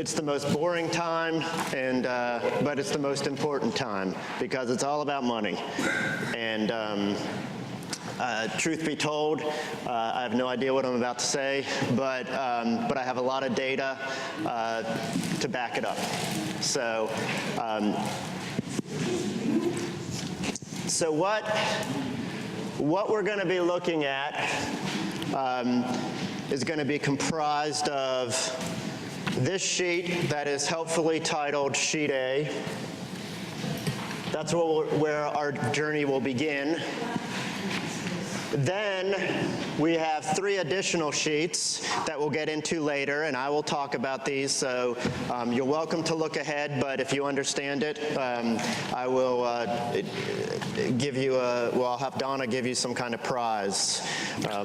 It's the most boring time, and but it's the most important time because it's all about money. And truth be told, I have no idea what I'm about to say, but I have a lot of data to back it up. So, what we're going to be looking at is going to be comprised of this sheet that is helpfully titled Sheet A. That's where our journey will begin. Then we have 3 additional sheets that we'll get into later, and I will talk about these, so you're welcome to look ahead, but if you understand it, I will give you well, I'll have Donna give you some kind of prize,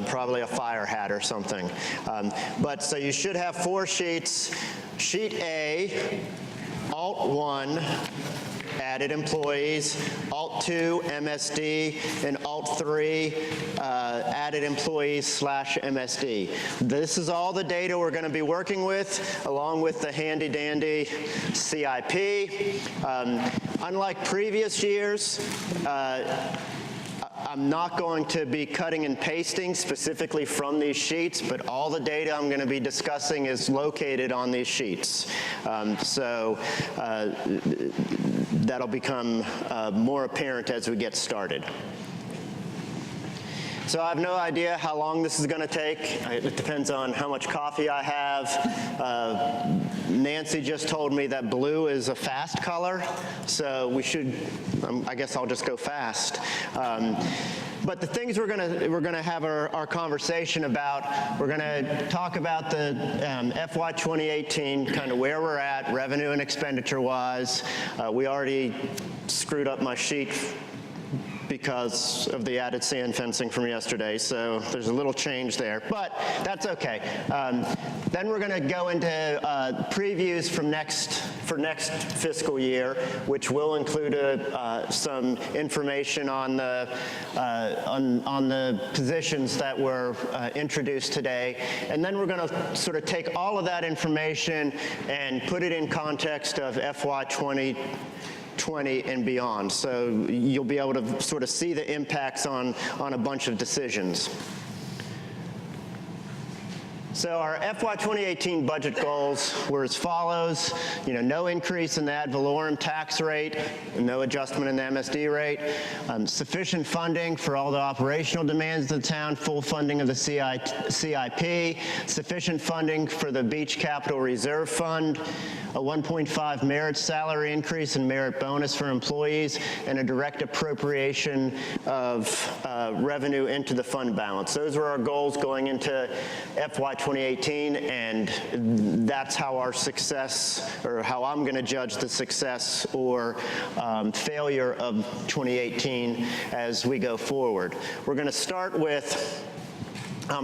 probably a fire hat or something. But so you should have 4 sheets. Sheet A, Alt 1, added employees, Alt 2, MSD, and Alt 3, added employees / MSD. This is all the data we're going to be working with, along with the handy-dandy CIP. Unlike previous years, I'm not going to be cutting and pasting specifically from these sheets, but all the data I'm going to be discussing is located on these sheets. That'll become more apparent as we get started. So I have no idea how long this is going to take. It depends on how much coffee I have. Nancy just told me that blue is a fast color, so we should, I guess I'll just go fast. But the things we're going to have our conversation about, we're going to talk about the FY 2018, kind of where we're at, revenue and expenditure wise. We already screwed up my sheet because of the added sand fencing from yesterday, so there's a little change there, but that's okay. Then we're going to go into previews for next fiscal year, which will include some information on the positions that were introduced today, and then we're going to sort of take all of that information and put it in context of FY 2020 and beyond. So you'll be able to sort of see the impacts on a bunch of decisions. So our FY 2018 budget goals were as follows. No increase in the ad valorem tax rate, no adjustment in the MSD rate, sufficient funding for all the operational demands of the town, full funding of the CIP, sufficient funding for the Beach Capital Reserve Fund, a 1.5 merit salary increase and merit bonus for employees, and a direct appropriation of revenue into the fund balance. Those were our goals going into FY 2018, and that's how our success, or how I'm going to judge the success or failure of 2018 as we go forward. We're going to start with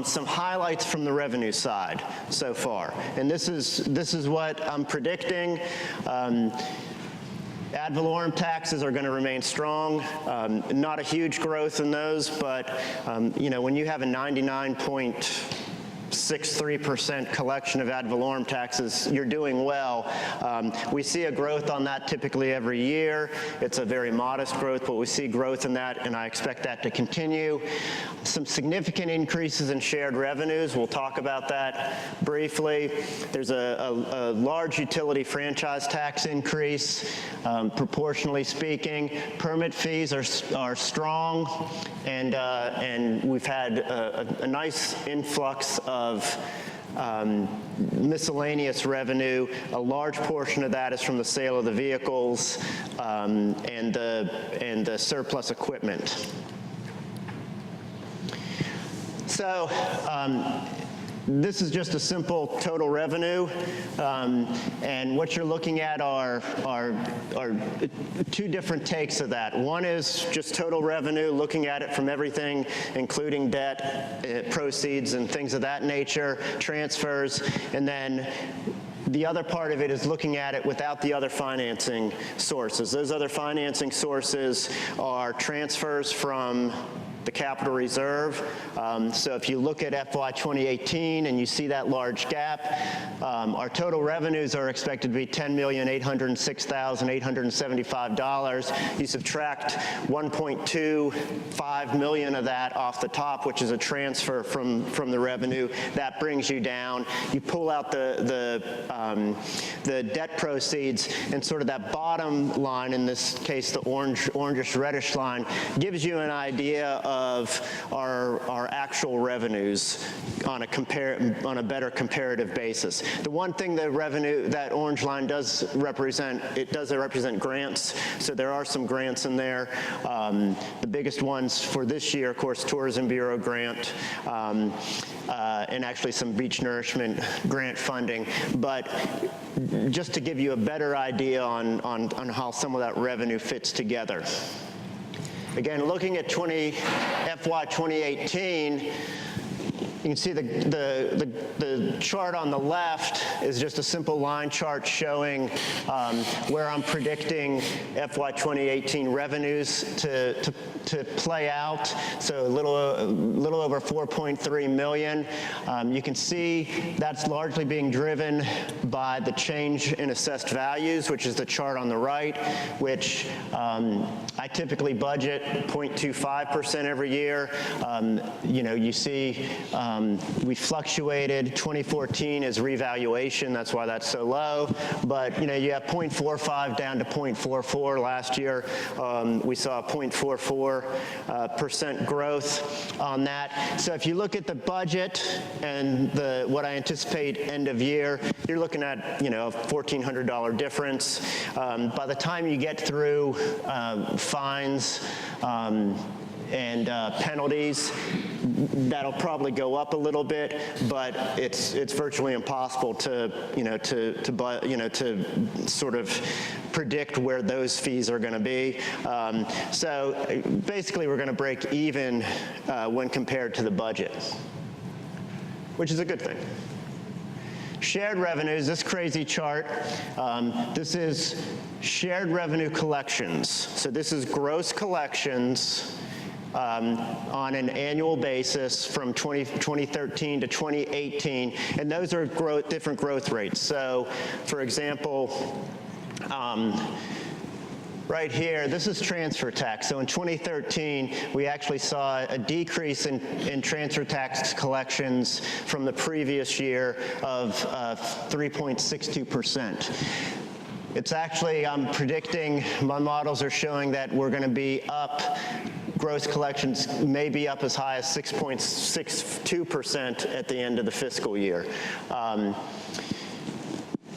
some highlights from the revenue side so far, and this is what I'm predicting. Ad valorem taxes are going to remain strong. Not a huge growth in those, but when you have a 99.63% collection of ad valorem taxes, you're doing well. We see a growth on that typically every year. It's a very modest growth, but we see growth in that, and I expect that to continue. Some significant increases in shared revenues. We'll talk about that briefly. There's a large utility franchise tax increase, proportionally speaking. Permit fees are strong, and we've had a nice influx of miscellaneous revenue. A large portion of that is from the sale of the vehicles and the surplus equipment. So this is just a simple total revenue, and what you're looking at are 2 different takes of that. One is just total revenue, looking at it from everything, including debt, proceeds, and things of that nature, transfers, and then the other part of it is looking at it without the other financing sources. Those other financing sources are transfers from the capital reserve. So if you look at FY 2018 and you see that large gap, our total revenues are expected to be $10,806,875. You subtract $1.25 million of that off the top, which is a transfer from the revenue. That brings you down. You pull out the debt proceeds, and sort of that bottom line, in this case the orangish reddish line, gives you an idea of our actual revenues on a better comparative basis. The one thing that orange line does represent, it does represent grants. So there are some grants in there. The biggest ones for this year, of course, Tourism Bureau grant, and actually some beach nourishment grant funding. But just to give you a better idea on how some of that revenue fits together. Again, looking at FY 2018, you can see the chart on the left is just a simple line chart showing where I'm predicting FY 2018 revenues to play out. So a little over 4.3 million. You can see that's largely being driven by the change in assessed values, which is the chart on the right, which I typically budget 0.25% every year. You see we fluctuated. 2014 is revaluation. That's why that's so low. But you have 0.45 down to 0.44 last year. We saw a 0.44% growth on that. So if you look at the budget and what I anticipate end of year, you're looking at a $1,400 difference. By the time you get through fines and penalties, that'll probably go up a little bit, but it's virtually impossible to sort of predict where those fees are going to be. So basically, we're going to break even when compared to the budget, which is a good thing. Shared revenues, this crazy chart, this is shared revenue collections. So this is gross collections on an annual basis from 2013 to 2018, and those are different growth rates. So, for example, right here, this is transfer tax. So in 2013, we actually saw a decrease in transfer tax collections from the previous year of 3.62%. It's actually, I'm predicting, my models are showing that we're going to be up. Gross collections may be up as high as 6.62% at the end of the fiscal year.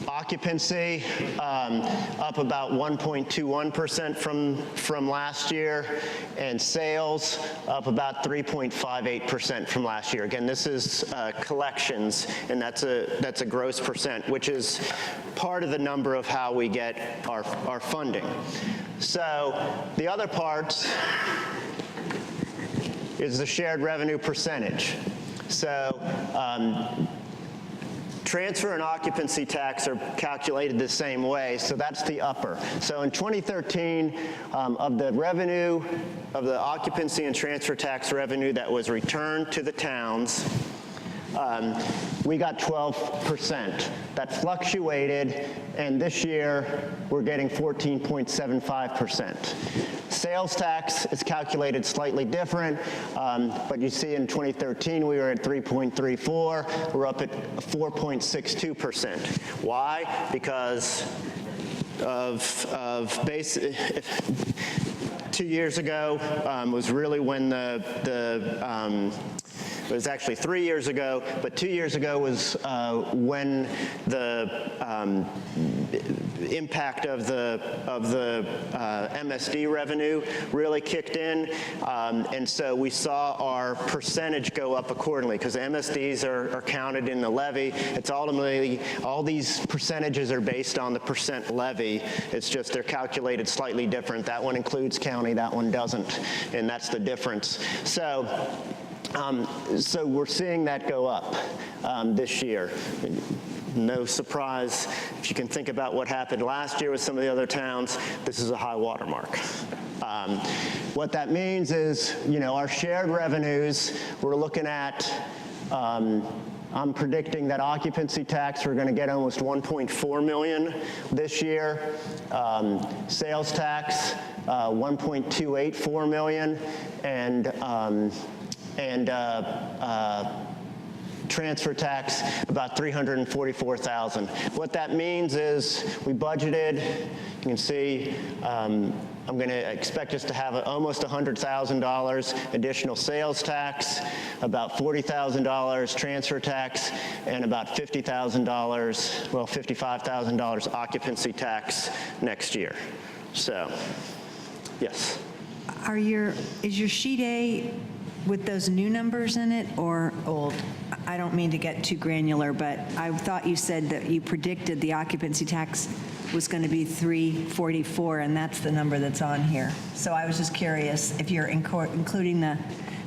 Occupancy up about 1.21% from last year, and sales up about 3.58% from last year. Again, this is collections, and that's a gross percent, which is part of the number of how we get our funding. So the other part is the shared revenue percentage. So transfer and occupancy tax are calculated the same way, so that's the upper. So in 2013, of the revenue, of the occupancy and transfer tax revenue that was returned to the towns, we got 12%. That fluctuated, and this year we're getting 14.75%. Sales tax is calculated slightly different, but you see in 2013 we were at 3.34. We're up at 4.62%. Why? Because of 2 years ago was really when it was actually 3 years ago, but 2 years ago was when the impact of the MSD revenue really kicked in, and so we saw our percentage go up accordingly because MSDs are counted in the levy. It's ultimately, all these percentages are based on the percent levy. It's just they're calculated slightly different. That one includes county, that one doesn't, and that's the difference. So we're seeing that go up this year. No surprise, if you can think about what happened last year with some of the other towns, this is a high water mark. What that means is, our shared revenues, we're looking at, I'm predicting that occupancy tax, we're going to get almost 1.4 million this year. Sales tax, 1.284 million, and transfer tax, about 344,000. What that means is we budgeted, you can see, I'm going to expect us to have almost $100,000 additional sales tax, about $40,000 transfer tax, and about $50,000, well, $55,000 occupancy tax next year. So, yes. Is your sheet A with those new numbers in it or old? I don't mean to get too granular, but I thought you said that you predicted the occupancy tax was going to be 344, and that's the number that's on here. So I was just curious if you're including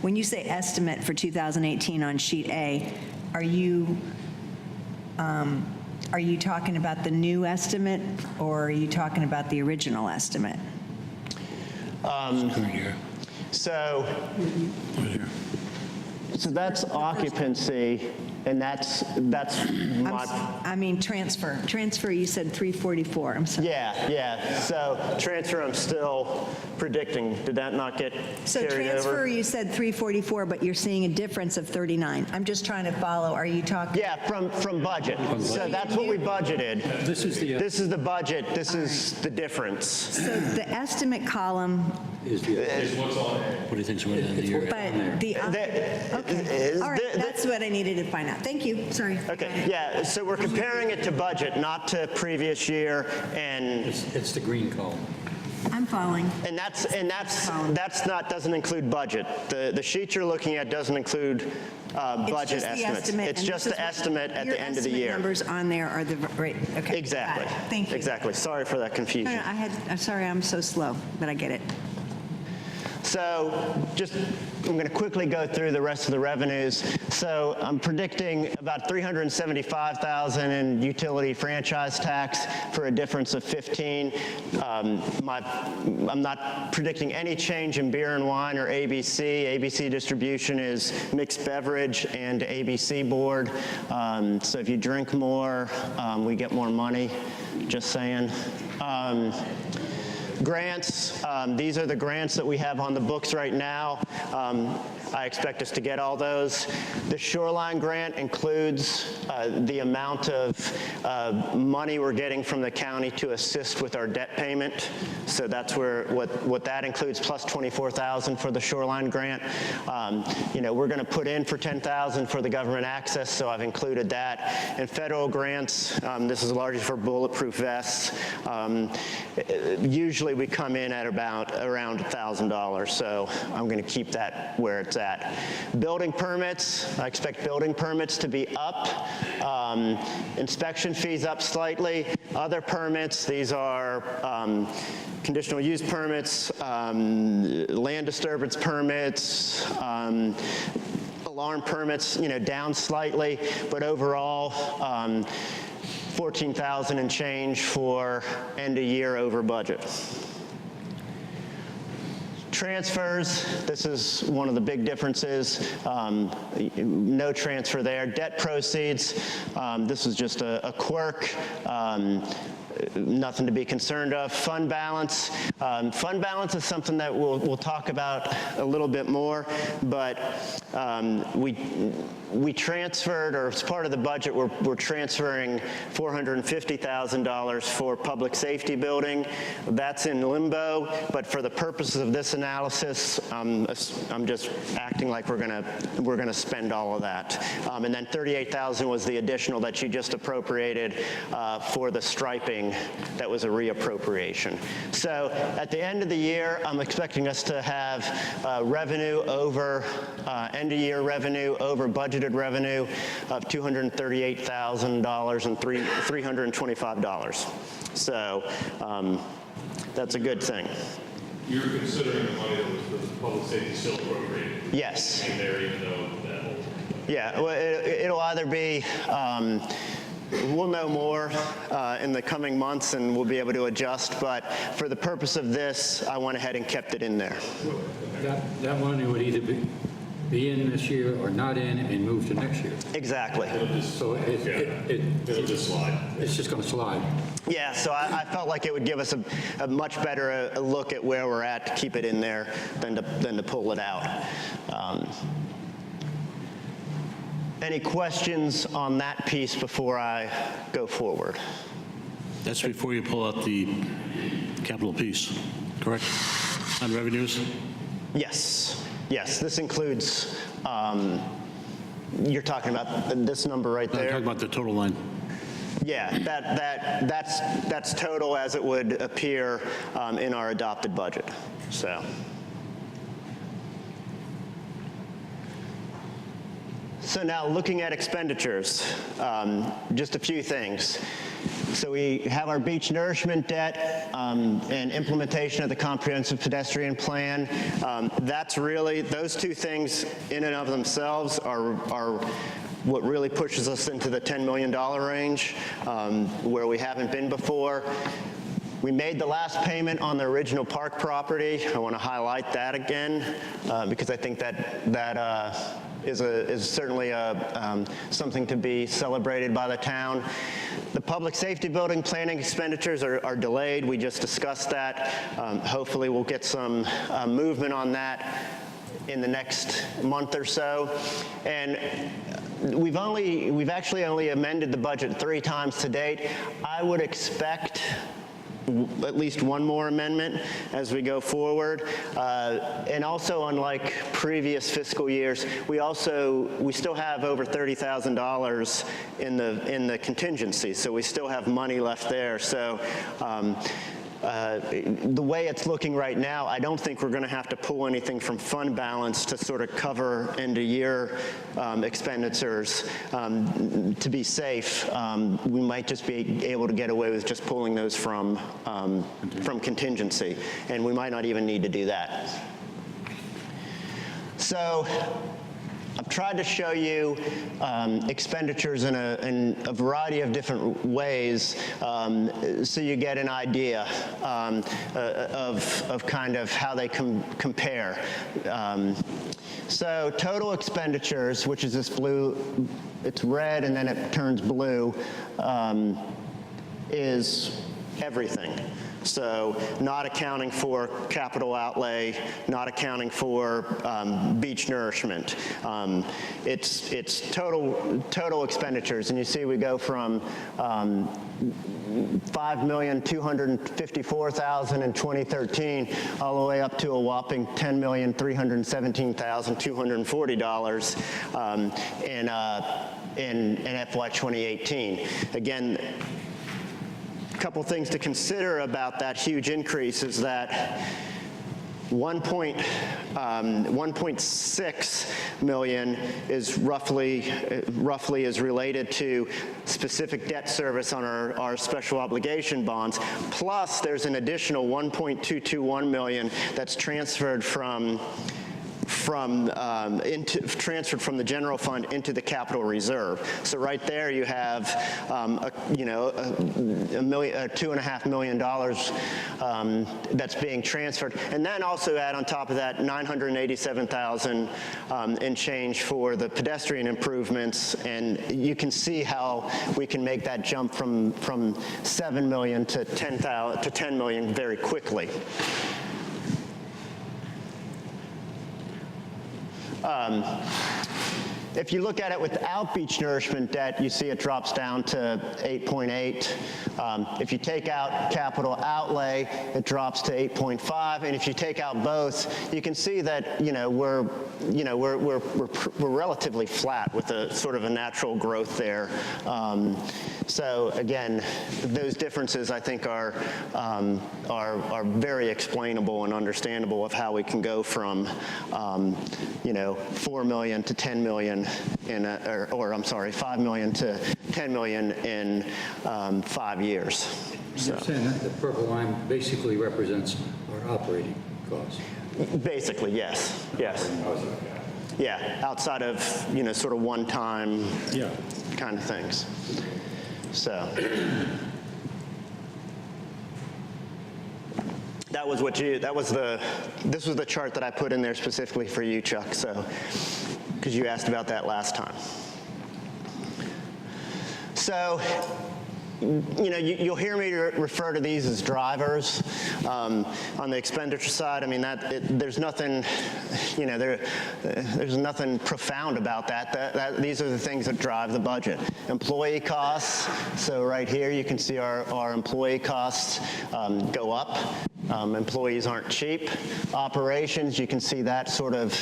when you say estimate for 2018 on sheet A, are you talking about the new estimate, or are you talking about the original estimate? So that's occupancy, and that's my... I mean transfer. Transfer, you said 344, I'm sorry. Yeah. So transfer, I'm still predicting. Did that not get So carried transfer, over? you said 344, but you're seeing a difference of 39. I'm just trying to follow. Are you talking? Yeah, from budget. So that's what we budgeted. This is the budget. This is the difference. So the estimate column, Is what's on it. What do you think's going to end the year? but okay. All right, that's what I needed to find out. Thank you. Sorry. Okay, yeah, so we're comparing it to budget, not to previous year, and It's the green column. I'm following. doesn't include budget. The sheet you're looking at doesn't include budget estimates. It's just the estimate at the end of the year. Your numbers on there are the right. Okay. Exactly. Got it. Thank you. Exactly. Sorry for that confusion. No, I'm sorry. I'm so slow, but I get it. So I'm going to quickly go through the rest of the revenues. So I'm predicting about $375,000 in utility franchise tax for a difference of 15. I'm not predicting any change in beer and wine or ABC. ABC distribution is mixed beverage and ABC board. So if you drink more, we get more money, just saying. Grants, these are the grants that we have on the books right now. I expect us to get all those. The shoreline grant includes the amount of money we're getting from the county to assist with our debt payment. So that's what that includes, plus $24,000 for the shoreline grant. We're going to put in for $10,000 for the government access, so I've included that. And federal grants, this is largely for bulletproof vests. Usually we come in at around $1,000, so I'm going to keep that where it's at. Building permits, I expect building permits to be up. Inspection fees up slightly. Other permits, these are conditional use permits, land disturbance permits, alarm permits, down slightly, but overall, 14,000 and change for end of year over budget. Transfers, this is one of the big differences. No transfer there. Debt proceeds, this is just a quirk. Nothing to be concerned of. Fund balance. Fund balance is something that we'll talk about a little bit more, but we transferred, or as part of the budget, we're transferring $450,000 for public safety building. That's in limbo, but for the purposes of this analysis, I'm just acting like we're gonna spend all of that. And then $38,000 was the additional that you just appropriated for the striping. That was a reappropriation. So at the end of the year, I'm expecting us to have revenue over end of year revenue over budgeted revenue of $238,000 and $325. So that's a good thing. You're considering the money that was for public safety still appropriated? Yes. In there, even though that whole... Yeah, well, it'll either be we'll know more in the coming months, and we'll be able to adjust. But for the purpose of this, I went ahead and kept it in there. That money would either be in this year or not in and move to next year. Exactly. So It'll just slide. it's just going to slide. Yeah, so I felt like it would give us a much better look at where we're at to keep it in there than to pull it out. Any questions on that piece before I go forward? That's before you pull out the capital piece, correct? On revenues? Yes, yes, this includes, you're talking about this number right I'm there? talking about the total line. Yeah, that's total as it would appear in our adopted budget, so. So now looking at expenditures, just a few things. So we have our beach nourishment debt and implementation of the comprehensive pedestrian plan. That's really, those two things in and of themselves are what really pushes us into the $10 million range, where we haven't been before. We made the last payment on the original park property. I want to highlight that again because I think that is certainly something to be celebrated by the town. The public safety building planning expenditures are delayed. We just discussed that. Hopefully we'll get some movement on that in the next month or so. And we've actually only amended the budget 3 times to date. I would expect at least one more amendment as we go forward. And also, unlike previous fiscal years, we still have over $30,000 in the contingency, so we still have money left there. So the way it's looking right now, I don't think we're going to have to pull anything from fund balance to sort of cover end-of-year expenditures. To be safe, we might just be able to get away with just pulling those from contingency, and we might not even need to do that. So I've tried to show you expenditures in a variety of different ways so you get an idea of kind of how they compare. So total expenditures, which is this blue, it's red and then it turns blue, is everything. So not accounting for capital outlay, not accounting for beach nourishment. It's total expenditures, and you see we go from $5,254,000 in 2013 all the way up to a whopping $10,317,240 in FY 2018. Again, couple things to consider about that huge increase is that 1.6 million is roughly is related to specific debt service on our special obligation bonds. Plus, there's an additional 1.221 million that's transferred from the general fund into the capital reserve. So right there you have $2.5 million that's being transferred, and then also add on top of that 987,000 in change for the pedestrian improvements, and you can see how we can make that jump from 7 million to 10 million very quickly. If you look at it without beach nourishment debt, you see it drops down to 8.8. If you take out capital outlay, it drops to 8.5. And if you take out both, you can see that we're relatively flat with a sort of a natural growth there. So again, those differences I think are very explainable and understandable of how we can go from 4 million to 10 million I'm sorry, 5 million to 10 million in 5 years. You're saying that the purple line basically represents our operating costs? Basically, yes. Yeah, outside of sort of one-time kind of things. So that was what you, this was the chart that I put in there specifically for you, Chuck, so, because you asked about that last time. So, you'll hear me refer to these as drivers. On the expenditure side, I mean, there's nothing, there's nothing profound about that. These are the things that drive the budget. Employee costs, so right here you can see our employee costs go up. Employees aren't cheap. Operations, you can see that sort of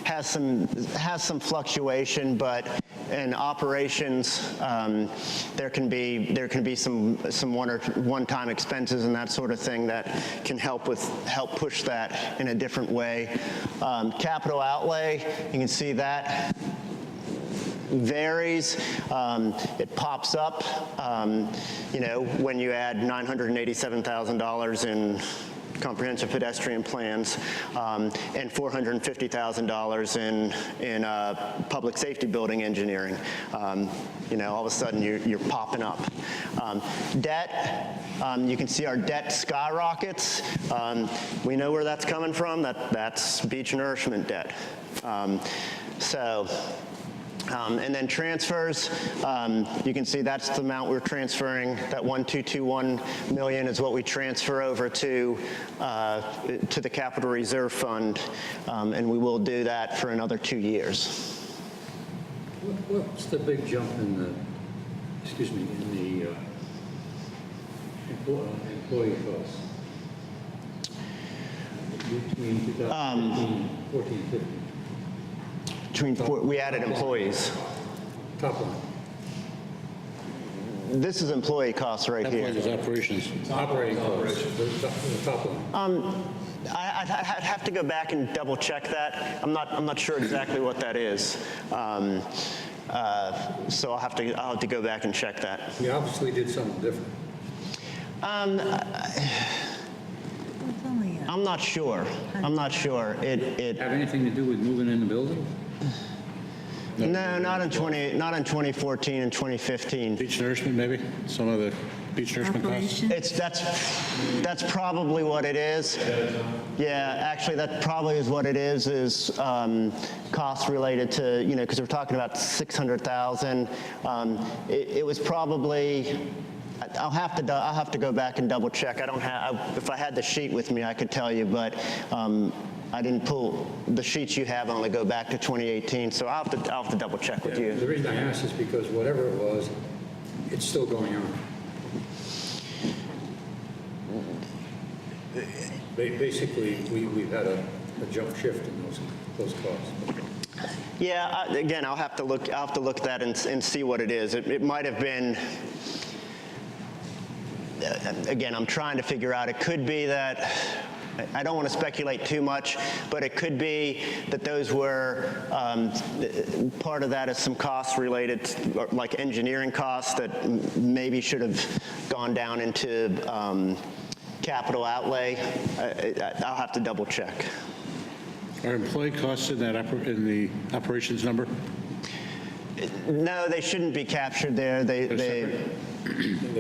has some fluctuation, but in operations, there can be some one-time expenses and that sort of thing that can help push that in a different way. Capital outlay, you can see that varies. It pops up, when you add $987,000 in comprehensive pedestrian plans, and $450,000 in public safety building engineering. All of a sudden you're popping up. Debt, you can see our debt skyrockets. We know where that's coming from. That's beach nourishment debt. And then transfers, you can see that's the amount we're transferring. That 1,221 million is what we transfer over to the Capital Reserve Fund, and we will do that for another 2 years. What's the big jump in the employee costs? Between 2015, 14, 15? We added employees. Top line. This is employee costs right That here. point is operations. Operating costs, the top line. I'd have to go back and double check that. I'm not sure exactly what that is. So I'll have to go back and check that. We obviously did something different. I'm not sure. It Have anything to do with moving in the building? no, not in 2014 and 2015. Beach nourishment, maybe? Some of the beach nourishment costs? Operation? That's probably what it is. Yeah, actually, that probably is what it is costs related to, because we're talking about 600,000. It was probably, I'll have to go back and double check. I don't have, if I had the sheet with me, I could tell you, but I didn't pull, the sheets you have only go back to 2018, so I'll have to double check with you. The reason I ask is because whatever it was, it's still going on. Basically, we've had a jump shift in those costs. Yeah, again, I'll have to look at that and see what it is. It might have been, again, I'm trying to figure out, it could be that, I don't want to speculate too much, but it could be that those were, part of that is some costs related, like engineering costs that maybe should have gone down into capital outlay. I'll have to double check. Are employee costs in in the operations number? No, they shouldn't be captured there. They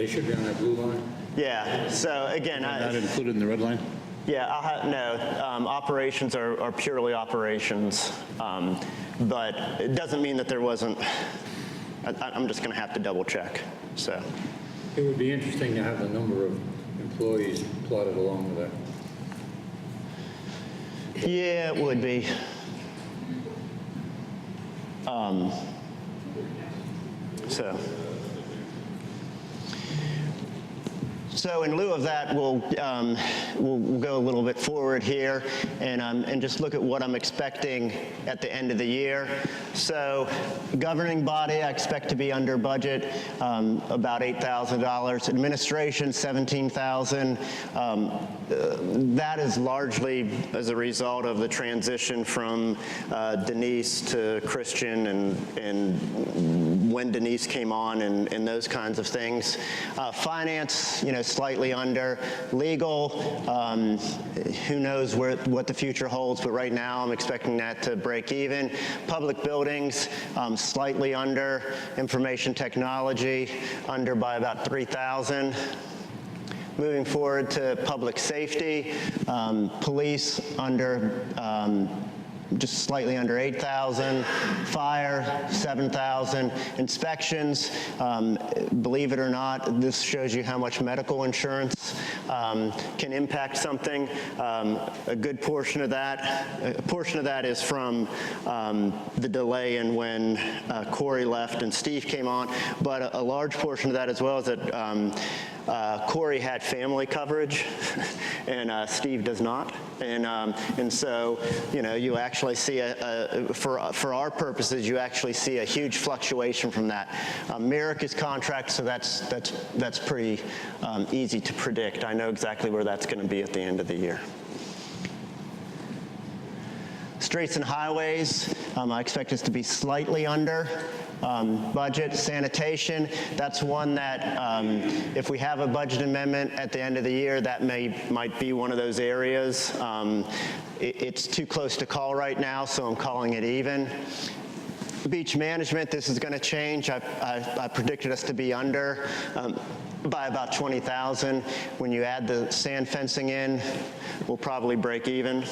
should be on that blue line? Yeah, so again, Not included in the red line? yeah, operations are purely operations, but it doesn't mean that there wasn't, I'm just going to have to double check, so. It would be interesting to have the number of employees plotted along with that. Yeah, it would be. So in lieu of that, we'll go a little bit forward here and just look at what I'm expecting at the end of the year. So governing body, I expect to be under budget, about $8,000. Administration, $17,000. That is largely as a result of the transition from Denise to Christian and when Denise came on and those kinds of things. Finance, slightly under. Legal, who knows what the future holds, but right now I'm expecting that to break even. Public buildings, slightly under. Information technology, under by about 3,000. Moving forward to public safety, police under, just slightly under 8,000, fire 7,000, inspections, believe it or not, this shows you how much medical insurance can impact something. A good portion of that is from the delay in when Corey left and Steve came on, but a large portion of that as well is that Corey had family coverage and Steve does not, and so you actually see for our purposes you actually see a huge fluctuation from that. Merrick is contract, so that's pretty easy to predict. I know exactly where that's going to be at the end of the year. Streets and highways, I expect us to be slightly under budget. Sanitation, that's one that if we have a budget amendment at the end of the year, that might be one of those areas. It's too close to call right now, so I'm calling it even. Beach management, this is going to change. I predicted us to be under by about 20,000. When you add the sand fencing in, we'll probably break even.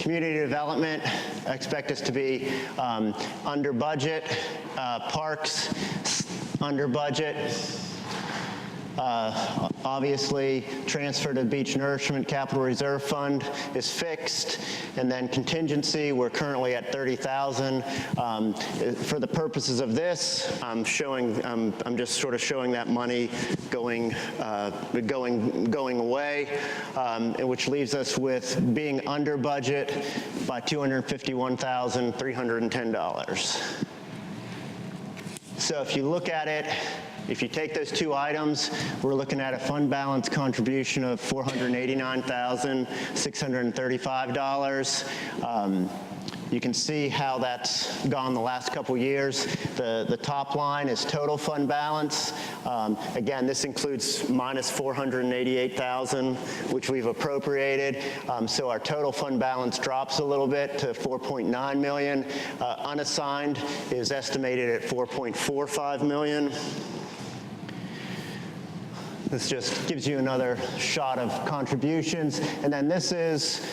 Community development, I expect us to be under budget. Parks, under budget. Obviously, transfer to beach nourishment capital reserve fund is fixed, and then contingency, we're currently at 30,000. For the purposes of this, I'm just sort of showing that money going away, which leaves us with being under budget by $251,310. So if you look at it, if you take those two items, we're looking at a fund balance contribution of $489,635. You can see how that's gone the last couple years. The top line is total fund balance. Again, this includes minus $488,000, which we've appropriated. So our total fund balance drops a little bit to $4.9 million. Unassigned is estimated at $4.45 million. This just gives you another shot of contributions. And then this is,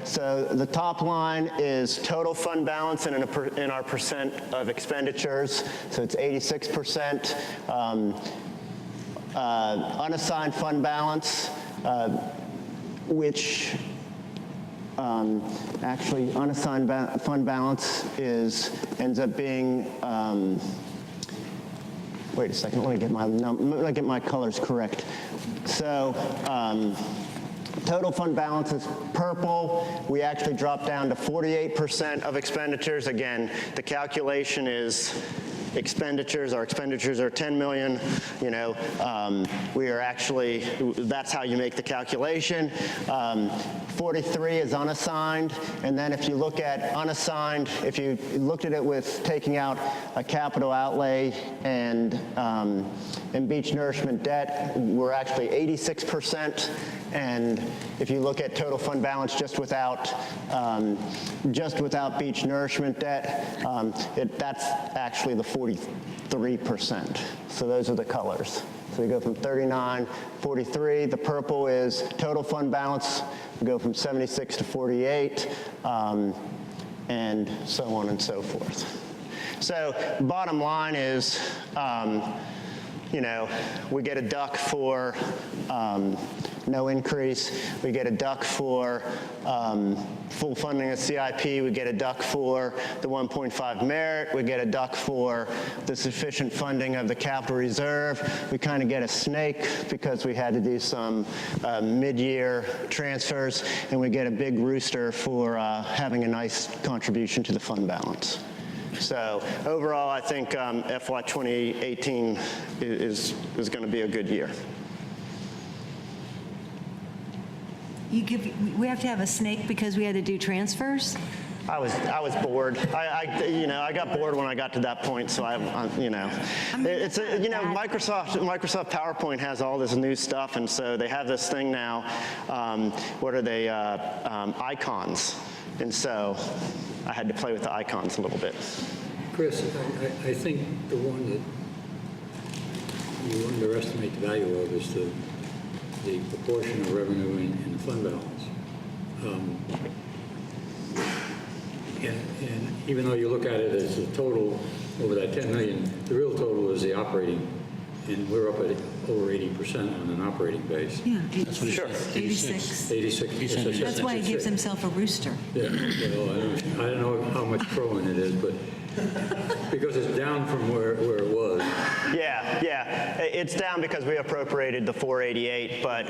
so the top line is total fund balance in our percent of expenditures. So it's 86%. Unassigned fund balance, which actually unassigned fund balance ends up being, wait a second, let me get my colors correct. So total fund balance is purple. We actually drop down to 48% of expenditures. Again, the calculation is expenditures. Our expenditures are 10 million. We are actually, that's how you make the calculation. 43 is unassigned, and then if you look at unassigned, if you looked at it with taking out a capital outlay and beach nourishment debt, we're actually 86%. And if you look at total fund balance just without beach nourishment debt, that's actually the 43%. So those are the colors. So we go from 39, 43. The purple is total fund balance. We go from 76 to 48, and so on and so forth. So bottom line is, we get a duck for no increase. We get a duck for full funding of CIP. We get a duck for the 1.5 merit. We get a duck for the sufficient funding of the capital reserve. We kind of get a snake because we had to do some mid-year transfers, and we get a big rooster for having a nice contribution to the fund balance. So overall, I think FY 2018 is going to be a good year. We have to have a snake because we had to do transfers? I was bored. I got bored when I got to that point. So it's Microsoft PowerPoint has all this new stuff, and so they have this thing now. What are they? Icons, and so I had to play with the icons a little bit. Chris, I think the one that you underestimate the value of is the proportion of revenue in the fund balance. And even though you look at it as a total over that 10 million, the real total is the operating, and we're up at over 80% on an operating base. Yeah, That's what he Sure. said. 86. 86. That's why he gives himself a rooster. Yeah, I don't know how much crowing it is, but because it's down from where it was. Yeah, it's down because we appropriated the 488, but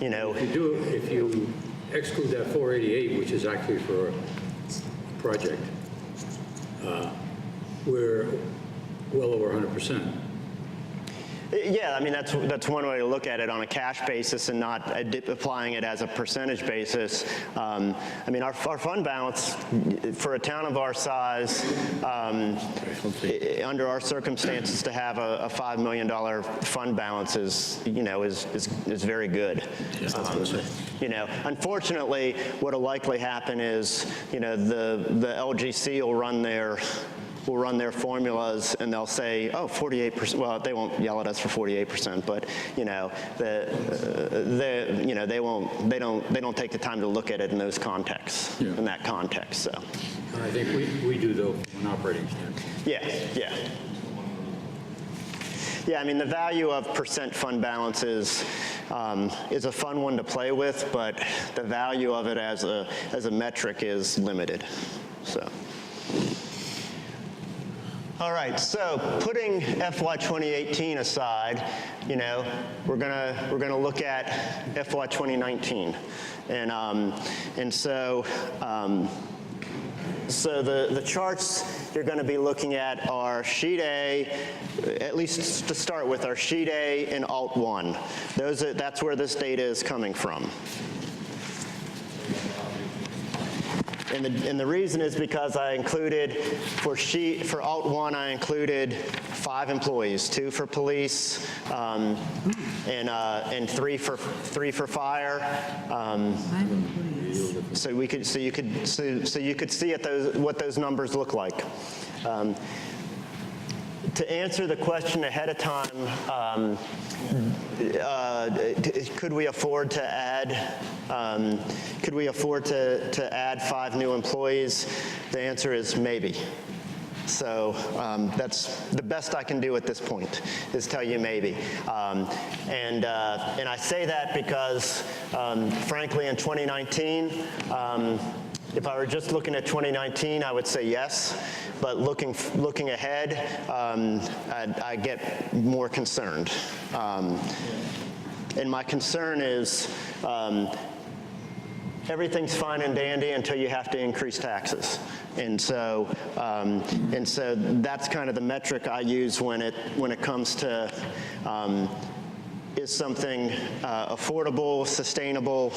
If you exclude that 488, which is actually for a project, we're well over 100%. Yeah, I mean, that's one way to look at it on a cash basis and not applying it as a percentage basis. I mean, our fund balance for a town of our size, under our circumstances, to have a $5 million fund balance is very good. Unfortunately, what'll likely happen is, the LGC will run their formulas and they'll say, oh, 48%. Well, they won't yell at us for 48%, but they don't take the time to look at it in those contexts, in that context. So, And I think we do, though, from an operating standpoint. yeah. Yeah, I mean, the value of percent fund balance is a fun one to play with, but the value of it as a metric is limited. So. All right, so putting FY 2018 aside, we're gonna look at FY 2019, and so the charts you're going to be looking at are Sheet A, at least to start with, are Sheet A and Alt 1. That's where this data is coming from. And the reason is because I included, for Alt 1, I included 5 employees, 2 for police, and 3 for fire. So you could see what those numbers look like. To answer the question ahead of time, could we afford to add? Could we afford to add 5 new employees? The answer is maybe. So that's the best I can do at this point, is tell you maybe. And I say that because, frankly, in 2019, if I were just looking at 2019, I would say yes. But looking ahead, I get more concerned. And my concern is everything's fine and dandy until you have to increase taxes. And so that's kind of the metric I use when it comes to is something affordable, sustainable?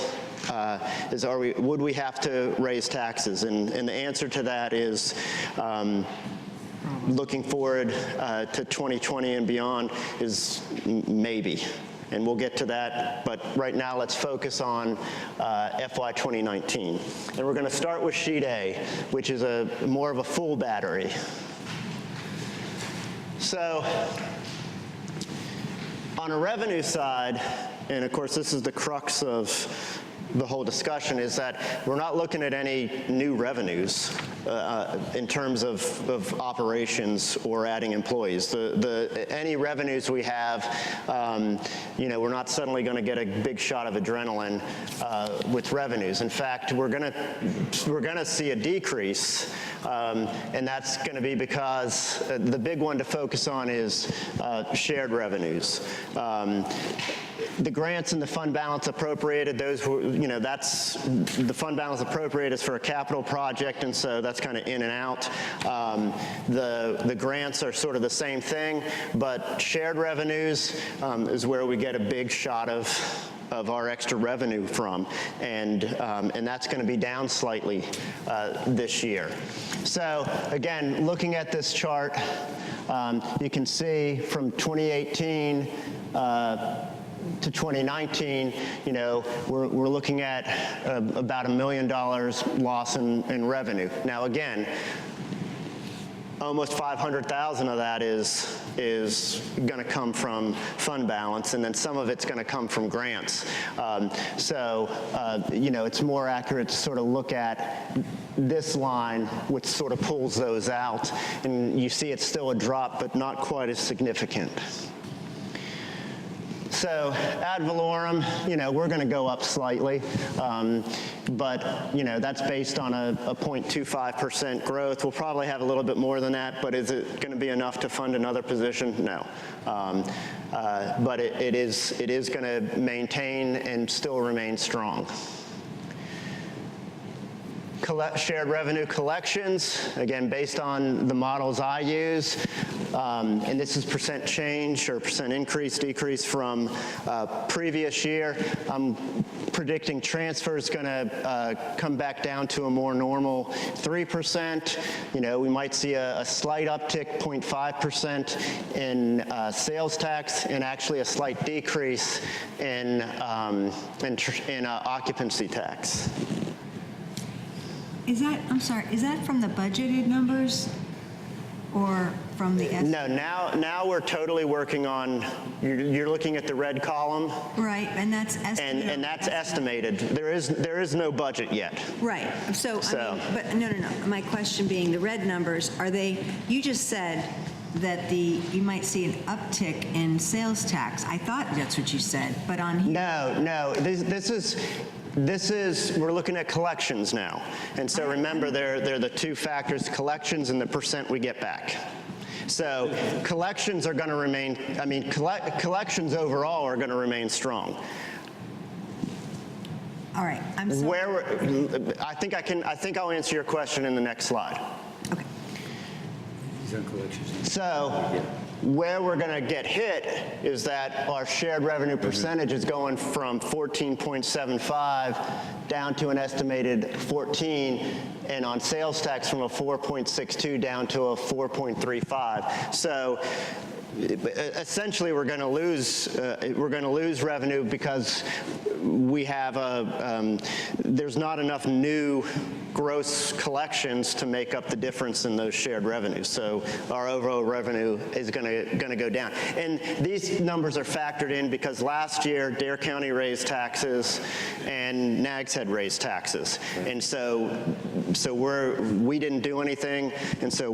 Would we have to raise taxes? And the answer to that is looking forward to 2020 and beyond is maybe. And we'll get to that, but right now let's focus on FY 2019. And we're going to start with Sheet A, which is more of a full battery. So on a revenue side, and of course this is the crux of the whole discussion, is that we're not looking at any new revenues in terms of operations or adding employees. Any revenues we have, we're not suddenly going to get a big shot of adrenaline with revenues. In fact, we're going to see a decrease, and that's going to be because the big one to focus on is shared revenues. the grants and the fund balance appropriated, those were, that's, the fund balance appropriated is for a capital project, and so that's kind of in and out. The grants are sort of the same thing, but shared revenues is where we get a big shot of our extra revenue from, and that's going to be down slightly this year. So again, looking at this chart, you can see from 2018 to 2019, we're looking at about $1 million loss in revenue. Now again, almost 500,000 of that is going to come from fund balance, and then some of it's going to come from grants. It's more accurate to sort of look at this line, which sort of pulls those out, and you see it's still a drop, but not quite as significant. So ad valorem, we're going to go up slightly, but that's based on a 0.25% growth. We'll probably have a little bit more than that, but is it going to be enough to fund another position? No. But it is going to maintain and still remain strong. Shared revenue collections, again, based on the models I use, and this is percent change or percent increase, decrease from previous year. I'm predicting transfer is going to come back down to a more normal 3%. We might see a slight uptick, 0.5% in sales tax, and actually a slight decrease in occupancy tax. Is that from the budgeted numbers or from the No, now we're totally working on, you're looking at the red column. Right, and that's estimated. And that's estimated. There is no budget yet. Right, but no. My question being, the red numbers, you just said that you might see an uptick in sales tax. I thought that's what you said, but on here. No, this is, we're looking at collections now. And so remember, they're the two factors, collections and the percent we get back. So collections are going to remain, collections overall are going to remain strong. All right, I'm sorry. I think I'll answer your question in the next slide. Okay. So where we're going to get hit is that our shared revenue percentage is going from 14.75 down to an estimated 14, and on sales tax from a 4.62 down to a 4.35. So essentially, we're going to lose revenue because we have there's not enough new gross collections to make up the difference in those shared revenues. So our overall revenue is going to go down. And these numbers are factored in because last year Dare County raised taxes and Nags Head raised taxes. And so we didn't do anything, and so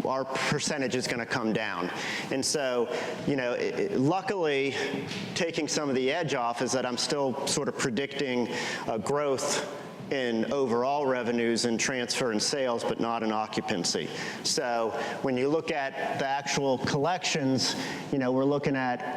our percentage is going to come down. And so, luckily, taking some of the edge off is that I'm still sort of predicting growth in overall revenues and transfer and sales, but not in occupancy. So when you look at the actual collections, we're looking at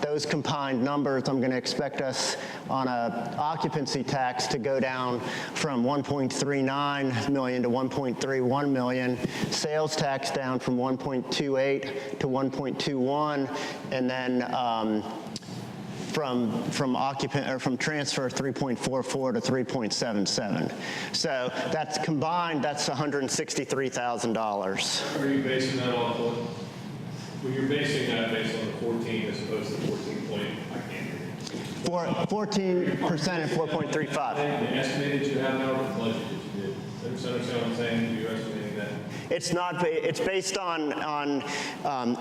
those combined numbers. I'm going to expect us on a occupancy tax to go down from 1.39 million to 1.31 million, sales tax down from 1.28 to 1.21, and then from transfer 3.44 to 3.77. So that's combined, that's $163,000. Are you basing that off of, well, you're basing that based on the 14 as opposed to 14 point, I can't hear you. 14% and 4.35. The estimated you have now, the budget that you did. Understand what I'm saying? You're estimating that? It's based on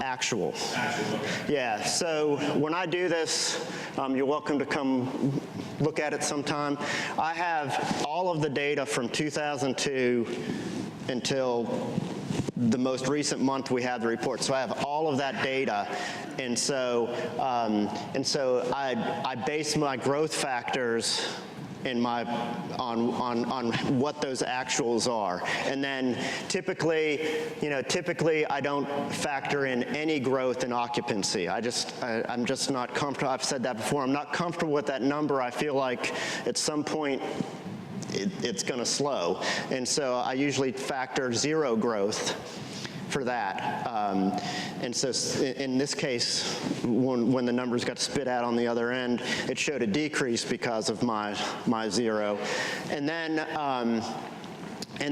actual. Actual, okay. Yeah, so when I do this, you're welcome to come look at it sometime. I have all of the data from 2002 until the most recent month we had the report. So I have all of that data, and so I base my growth factors on what those actuals are. And then typically I don't factor in any growth in occupancy. I'm just not comfortable. I've said that before. I'm not comfortable with that number. I feel like at some point it's going to slow. And so I usually factor 0 growth for that. And so in this case, when the numbers got spit out on the other end, it showed a decrease because of my 0. And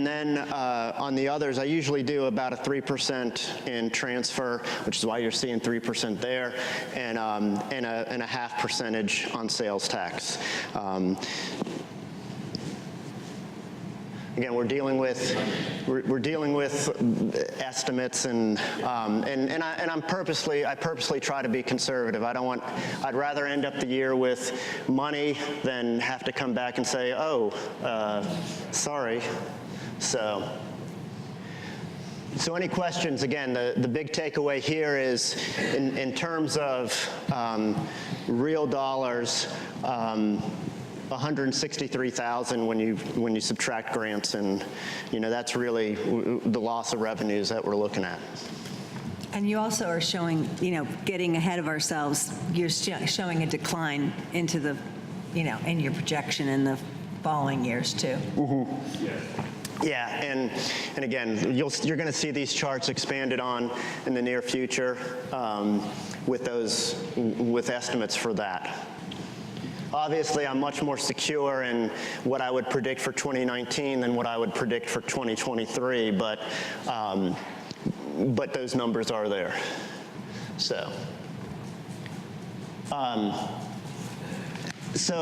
then on the others, I usually do about a 3% in transfer, which is why you're seeing 3% there, and a half percentage on sales tax. Again, we're dealing with estimates, and I purposely try to be conservative. I'd rather end up the year with money than have to come back and say, oh, sorry. So any questions? Again, the big takeaway here is in terms of real dollars, 163,000 when you subtract grants, and that's really the loss of revenues that we're looking at. And you also are showing, getting ahead of ourselves, you're showing a decline into the, in your projection in the following years too. Mm-hmm. Yeah, and again, you're going to see these charts expanded on in the near future with estimates for that. Obviously, I'm much more secure in what I would predict for 2019 than what I would predict for 2023, but those numbers are there. So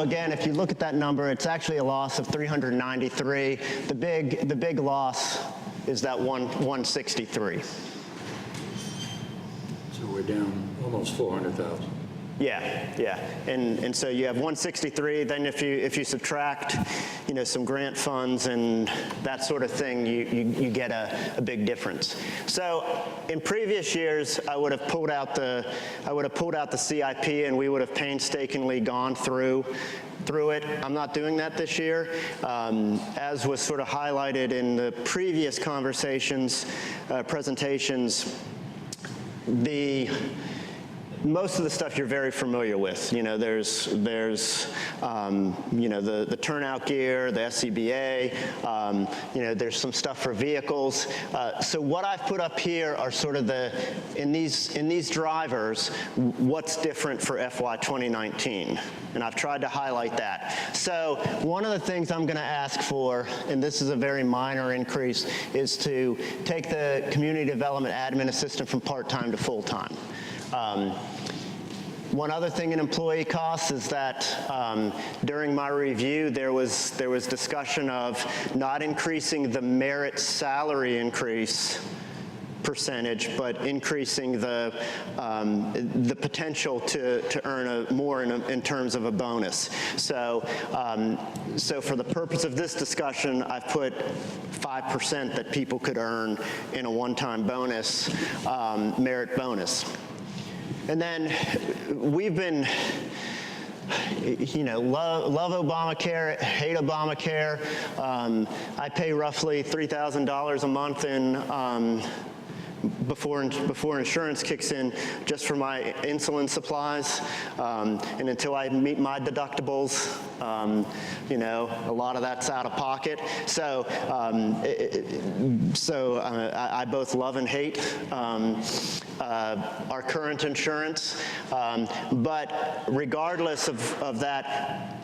again, if you look at that number, it's actually a loss of 393. The big loss is that 163. So we're down almost 400,000. Yeah, and so you have 163. Then if you subtract, some grant funds and that sort of thing, you get a big difference. So in previous years, I would have pulled out the CIP, and we would have painstakingly gone through it. I'm not doing that this year. As was sort of highlighted in the previous presentations, most of the stuff you're very familiar with. There's the turnout gear, the SCBA. There's some stuff for vehicles. So what I've put up here are sort of in these drivers, what's different for FY 2019, and I've tried to highlight that. So one of the things I'm going to ask for, and this is a very minor increase, is to take the community development admin assistant from part-time to full-time. One other thing in employee costs is that during my review, there was discussion of not increasing the merit salary increase percentage, but increasing the potential to earn more in terms of a bonus. So for the purpose of this discussion, I've put 5% that people could earn in a one-time bonus, merit bonus. And then we've been, love Obamacare, hate Obamacare. I pay roughly $3,000 a month in before insurance kicks in, just for my insulin supplies, and until I meet my deductibles, a lot of that's out of pocket. So, I both love and hate our current insurance, but regardless of that,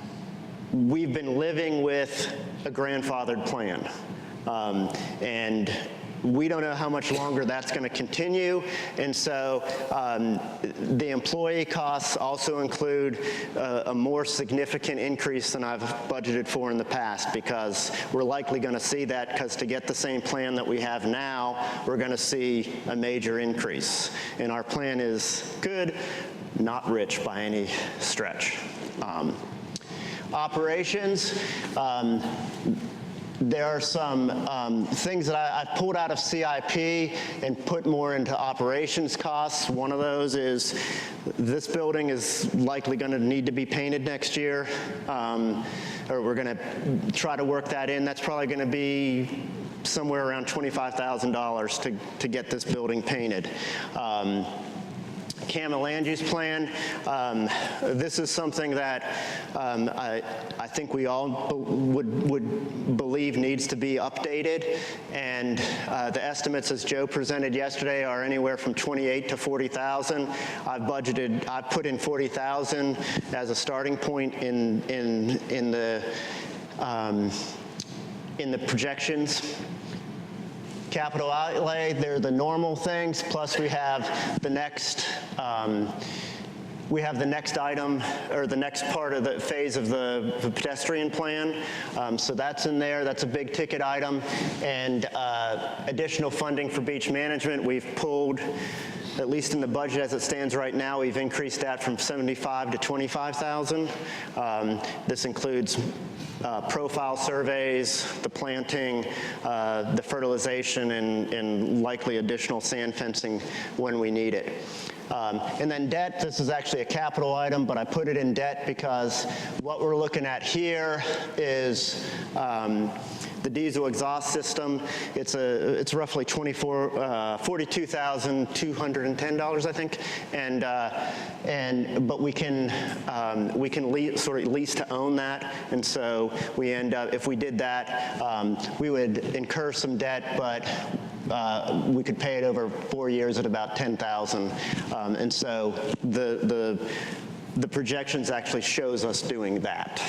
we've been living with a grandfathered plan, and we don't know how much longer that's going to continue, and so the employee costs also include a more significant increase than I've budgeted for in the past, because we're likely going to see that, because to get the same plan that we have now, we're going to see a major increase. And our plan is good, not rich by any stretch. Operations. There are some things that I've pulled out of CIP and put more into operations costs. One of those is this building is likely going to need to be painted next year, or we're going to try to work that in. That's probably going to be somewhere around $25,000 to get this building painted. CAMA land use plan. This is something that I think we all would believe needs to be updated, and the estimates, as Joe presented yesterday, are anywhere from 28 to 40,000. I've put in 40,000 as a starting point in the projections. Capital outlay, they're the normal things, plus we have the next item, or the next part of the phase of the pedestrian plan. So that's in there. That's a big ticket item. And additional funding for beach management. We've pulled, at least in the budget as it stands right now, we've increased that from 75 to 25,000. This includes profile surveys, the planting, the fertilization, and likely additional sand fencing when we need it. And then debt, this is actually a capital item, but I put it in debt because what we're looking at here is the diesel exhaust system. It's roughly $42,210, I think, but we can sort of lease to own that, and so we end up, if we did that, we would incur some debt, but we could pay it over 4 years at about $10,000, and so the projections actually shows us doing that.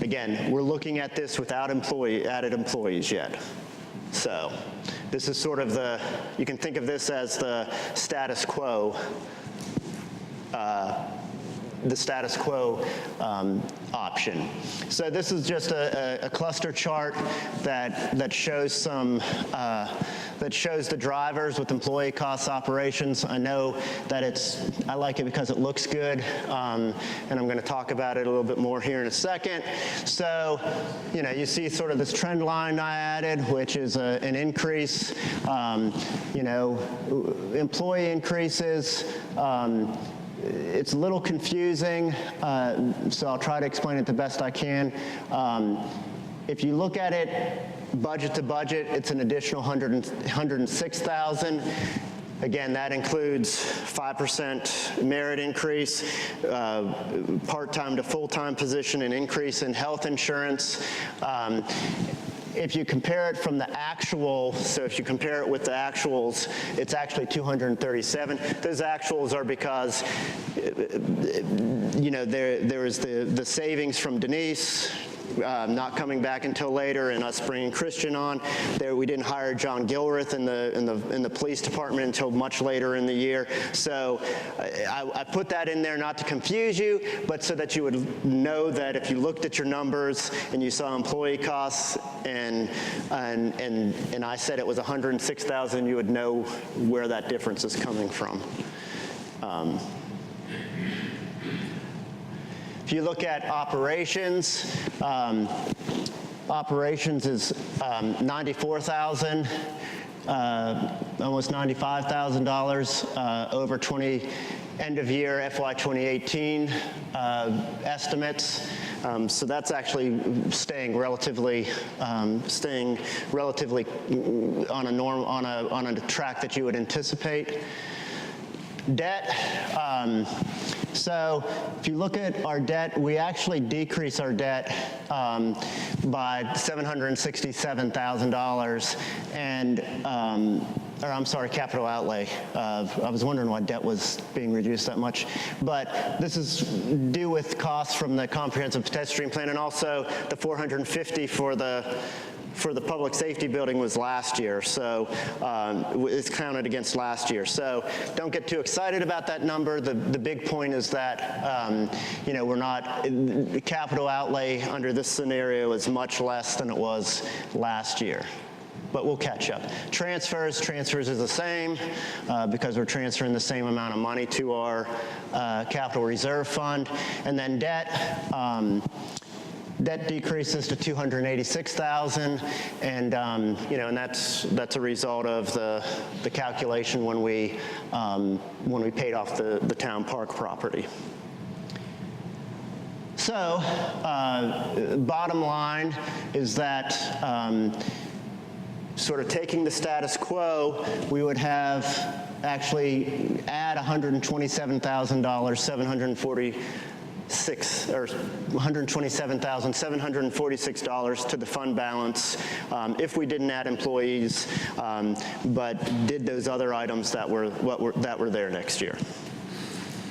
Again, we're looking at this without added employees yet. So this is sort of you can think of this as the status quo option. So this is just a cluster chart that shows that shows the drivers with employee costs, operations. I know that I like it because it looks good, and I'm going to talk about it a little bit more here in a second. So, you see sort of this trend line I added, which is an increase, employee increases. It's a little confusing, so I'll try to explain it the best I can. If you look at it budget to budget, it's an additional 106,000. Again, that includes 5% merit increase, part-time to full-time position, an increase in health insurance. If you compare it from the actual, so if you compare it with the actuals, it's actually 237. Those actuals are because, there is the savings from Denise, not coming back until later, and us bringing Christian on. There, we didn't hire John Gilreath in the police department until much later in the year. So I put that in there not to confuse you, but so that you would know that if you looked at your numbers and you saw employee costs and I said it was 106,000, you would know where that difference is coming from. If you look at operations, operations is 94,000, almost $95,000 over end of year FY 2018 estimates. So that's actually staying relatively on a track that you would anticipate. Debt. So if you look at our debt, we actually decrease our debt by $767,000, and or I'm sorry, capital outlay. I was wondering why debt was being reduced that much, but this is due with costs from the comprehensive pedestrian plan, and also the $450 for the public safety building was last year, so it's counted against last year. So don't get too excited about that number. The big point is that we're not, the capital outlay under this scenario is much less than it was last year, but we'll catch up. Transfers is the same because we're transferring the same amount of money to our capital reserve fund. And then debt, Debt decreases to $286,000, and and that's a result of the calculation when we paid off the town park property. So, bottom line is that sort of taking the status quo, we would have actually add $127,746 to the fund balance if we didn't add employees, but did those other items that were there next year.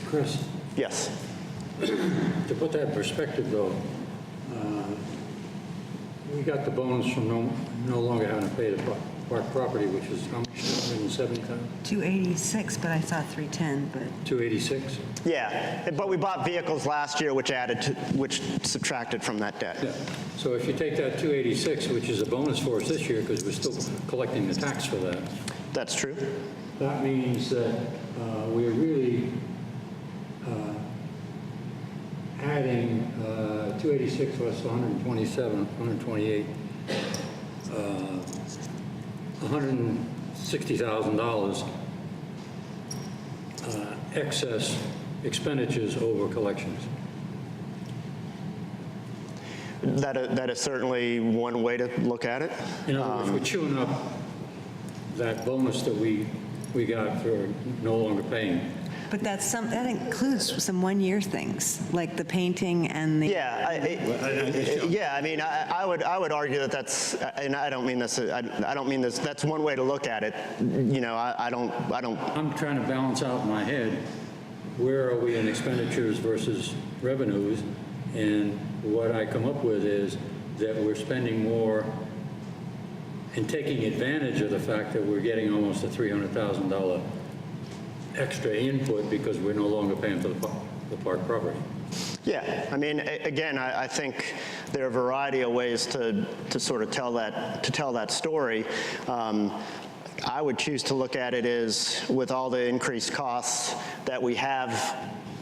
Chris, Yes. to put that in perspective, though, we got the bonus from no longer having to pay the park property, which is how much, 170,000? 286, but I saw 310, but. 286? Yeah, but we bought vehicles last year, which subtracted from that debt. Yeah. So if you take that 286, which is a bonus for us this year, because we're still collecting the tax for that, That's true. that means that we're really adding 286 less 127, 128, $160,000 excess expenditures over collections. That is certainly one way to look at it. In other words, we're chewing up that bonus that we got for no longer paying. But that includes some one-year things, like the painting and the. Yeah, I mean, I would argue that that's, and I don't mean this. I don't mean this. That's one way to look at it. I don't. I'm trying to balance out in my head, where are we in expenditures versus revenues? And what I come up with is that we're spending more and taking advantage of the fact that we're getting almost a $300,000 extra input because we're no longer paying for the park property. Yeah, I mean, again, I think there are a variety of ways to sort of tell that story. I would choose to look at it as, with all the increased costs that we have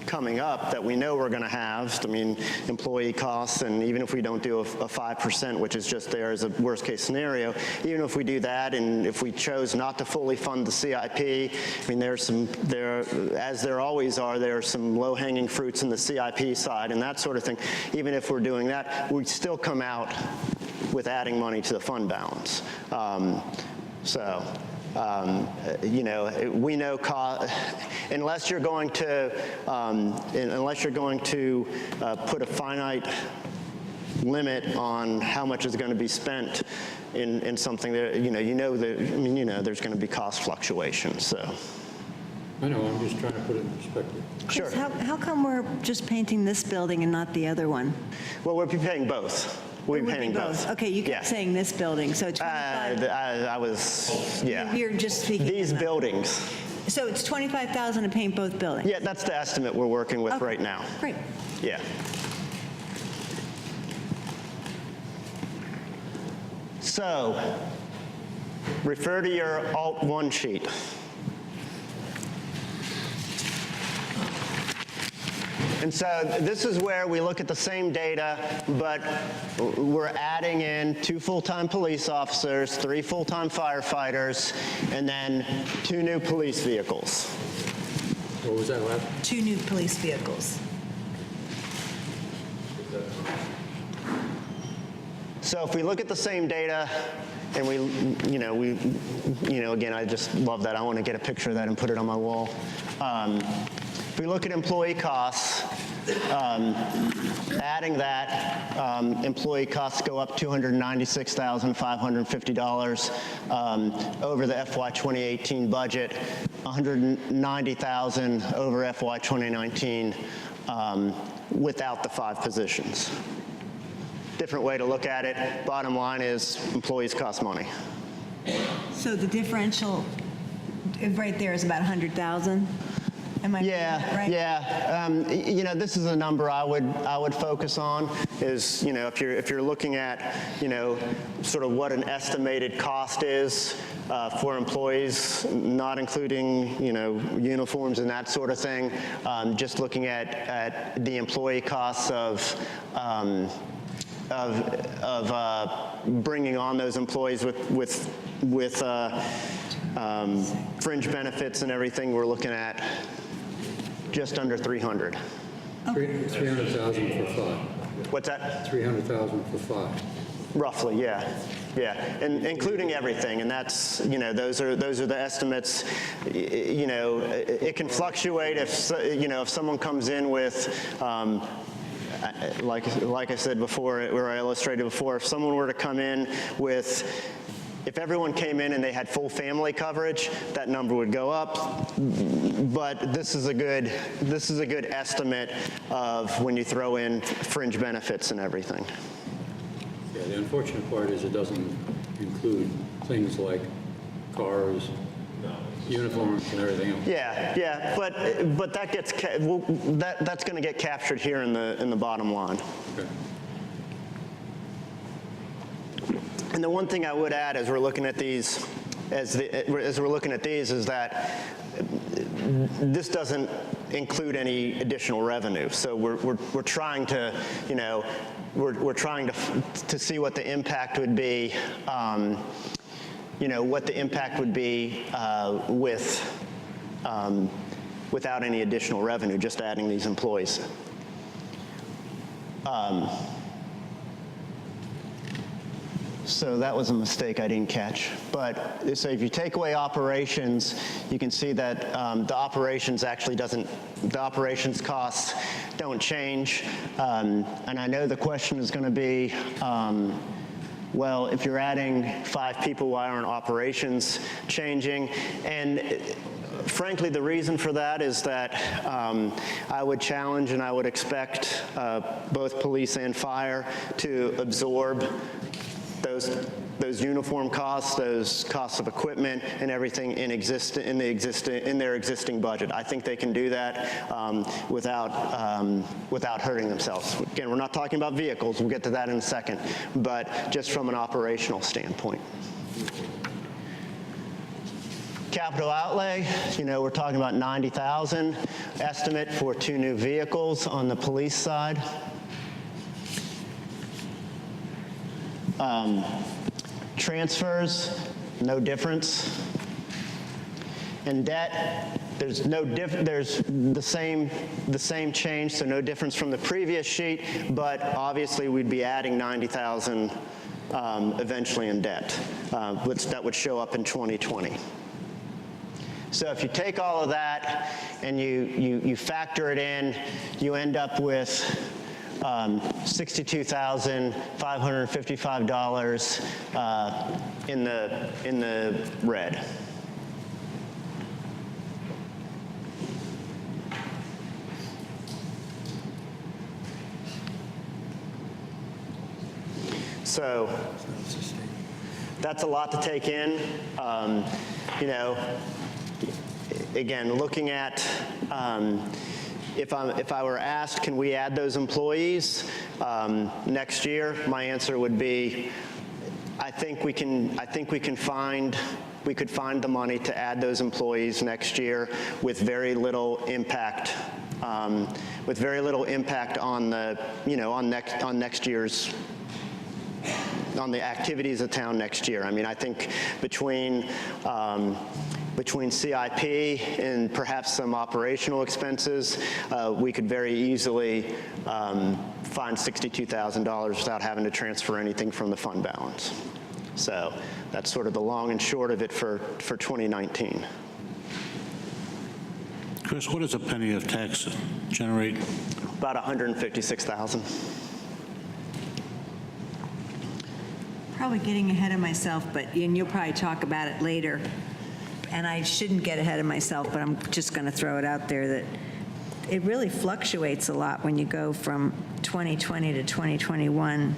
coming up, that we know we're going to have, I mean, employee costs, and even if we don't do a 5%, which is just there as a worst case scenario, even if we do that, and if we chose not to fully fund the CIP, I mean, as there always are, there are some low-hanging fruits in the CIP side and that sort of thing. Even if we're doing that, we'd still come out with adding money to the fund balance. We know unless you're going to put a finite limit on how much is going to be spent in something that there's going to be cost fluctuations. So. I know, I'm just trying to put it in perspective. Sure. How come we're just painting this building and not the other one? Well, we'll be paying both. We'll be paying both. Okay, you kept saying this building, so 25. You're just speaking. These in buildings. So it's 25,000 to paint both buildings? Yeah, that's the estimate we're working with right now. Great. Yeah. So, refer to your Alt 1 sheet. And so this is where we look at the same data, but we're adding in 2 full-time police officers, 3 full-time firefighters, and then 2 new police vehicles. What was that last? 2 new police vehicles. So if we look at the same data, and again, I just love that. I want to get a picture of that and put it on my wall. If we look at employee costs, adding that, employee costs go up $296,550 over the FY 2018 budget, $190,000 over FY 2019 without the 5 positions. Different way to look at it. Bottom line is employees cost money. So the differential right there is about 100,000? Am I right? Yeah. This is a number I would focus on. Is if you're looking at sort of what an estimated cost is for employees, not including uniforms and that sort of thing. Just looking at the employee costs of bringing on those employees with fringe benefits and everything, we're looking at just under 300. 300,000 for 5. What's that? 300,000 for 5. Roughly, yeah, yeah, and including everything, and that's, you know, those are the estimates. You know, it can fluctuate if, you know, if someone comes in with, like I said before, or I illustrated before, if someone were to come in with, if everyone came in and they had full family coverage, that number would go up. But this is a good estimate of when you throw in fringe benefits and everything. Yeah, the unfortunate part is it doesn't include things like cars, uniforms, and everything else. Yeah, but that gets that's going to get captured here in the bottom line. Okay. And the one thing I would add as we're looking at these, is that this doesn't include any additional revenue. So we're trying to, you know, we're trying to see what the impact would be, you know, what the impact would be without any additional revenue, just adding these employees. So that was a mistake I didn't catch. But so if you take away operations, you can see that the operations costs don't change. And I know the question is going to be, well, if you're adding 5 people, why aren't operations changing? And frankly, the reason for that is that I would challenge and I would expect both police and fire to absorb those uniform costs, those costs of equipment, and everything in their existing budget. I think they can do that without hurting themselves. Again, we're not talking about vehicles. We'll get to that in a second, but just from an operational standpoint. Capital outlay, you know, we're talking about $90,000 estimate for 2 new vehicles on the police side. Transfers, no difference. And debt, there's the same change, so no difference from the previous sheet, but obviously we'd be adding $90,000 eventually in debt, which that would show up in 2020. So if you take all of that and you factor it in, you end up with $62,555 in the red. So that's a lot to take in. You know, again, looking at if I were asked, can we add those employees next year? My answer would be, I think we could find the money to add those employees next year with very little impact. With very little impact on the, you know, on next year's, on the activities of town next year. I mean, I think between CIP and perhaps some operational expenses, we could very easily find $62,000 without having to transfer anything from the fund balance. So that's sort of the long and short of it for 2019. Chris, what does a penny of tax generate? About $156,000. Probably getting ahead of myself, and you'll probably talk about it later. And I shouldn't get ahead of myself, but I'm just going to throw it out there that it really fluctuates a lot when you go from 2020 to 2021.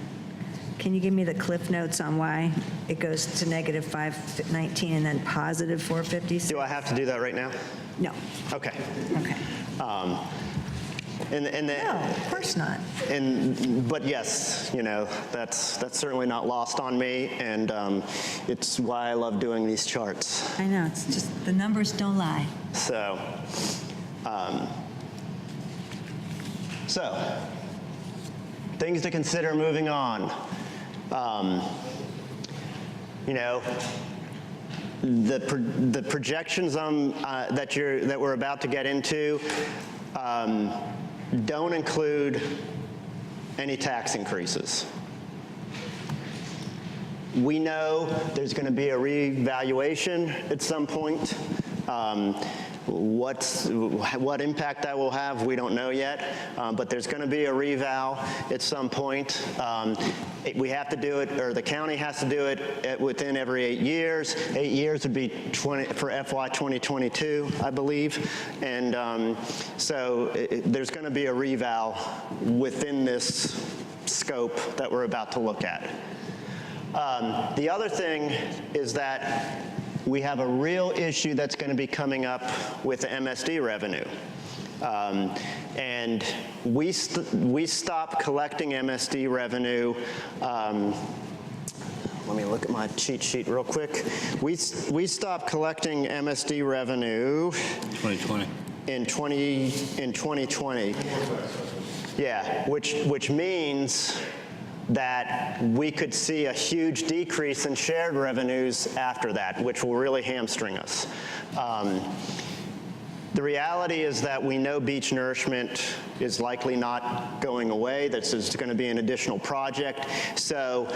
Can you give me the cliff notes on why it goes to negative 519 and then positive 456? Do I have to do that right now? No. Okay. Okay. No, of course not. But yes, you know, that's certainly not lost on me, and it's why I love doing these charts. I know, it's just, the numbers don't lie. So things to consider moving on. You know, the projections that we're about to get into don't include any tax increases. We know there's going to be a reevaluation at some point. What impact that will have, we don't know yet, but there's going to be a reval at some point. We have to do it, or the county has to do it within every 8 years. 8 years would be for FY 2022, I believe. And so there's going to be a reval within this scope that we're about to look at. The other thing is that we have a real issue that's going to be coming up with the MSD revenue. And we stopped collecting MSD revenue. Let me look at my cheat sheet real quick. We stopped collecting MSD revenue 2020. in 2020. Yeah, which means that we could see a huge decrease in shared revenues after that, which will really hamstring us. The reality is that we know beach nourishment is likely not going away. This is going to be an additional project. So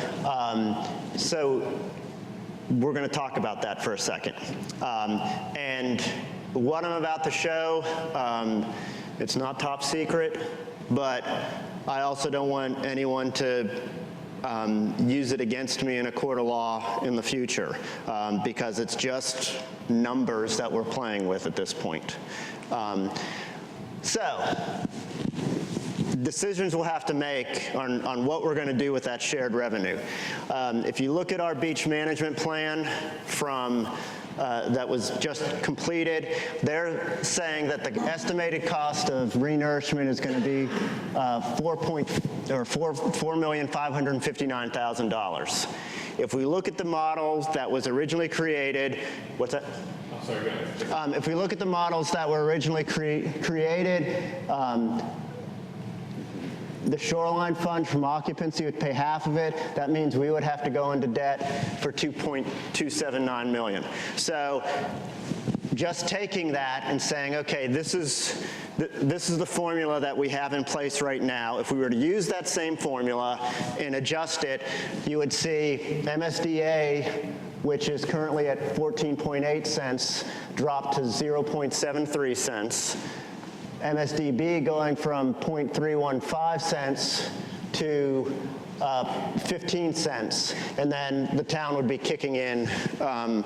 we're going to talk about that for a second. And what I'm about to show, it's not top secret, but I also don't want anyone to use it against me in a court of law in the future, because it's just numbers that we're playing with at this point. So decisions we'll have to make on what we're going to do with that shared revenue. If you look at our beach management plan from that was just completed, they're saying that the estimated cost of renourishment is going to be $4,559,000. If we look at the models that was originally created, what's that? I'm sorry, go ahead. If we look at the models that were originally created, the shoreline fund from occupancy would pay half of it. That means we would have to go into debt for $2.279 million. So just taking that and saying, okay, this is the formula that we have in place right now. If we were to use that same formula and adjust it, you would see MSDA, which is currently at 14.8 cents, drop to 0.73 cents. MSDB going from 0.315 cents to 15 cents, and then the town would be kicking in a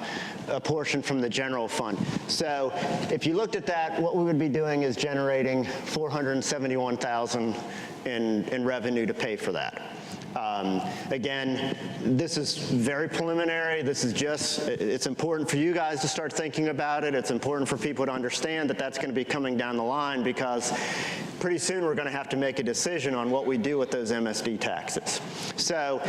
portion from the general fund. So if you looked at that, what we would be doing is generating $471,000 in revenue to pay for that. Again, this is very preliminary. This is just, it's important for you guys to start thinking about it. It's important for people to understand that that's going to be coming down the line, because pretty soon we're going to have to make a decision on what we do with those MSD taxes. So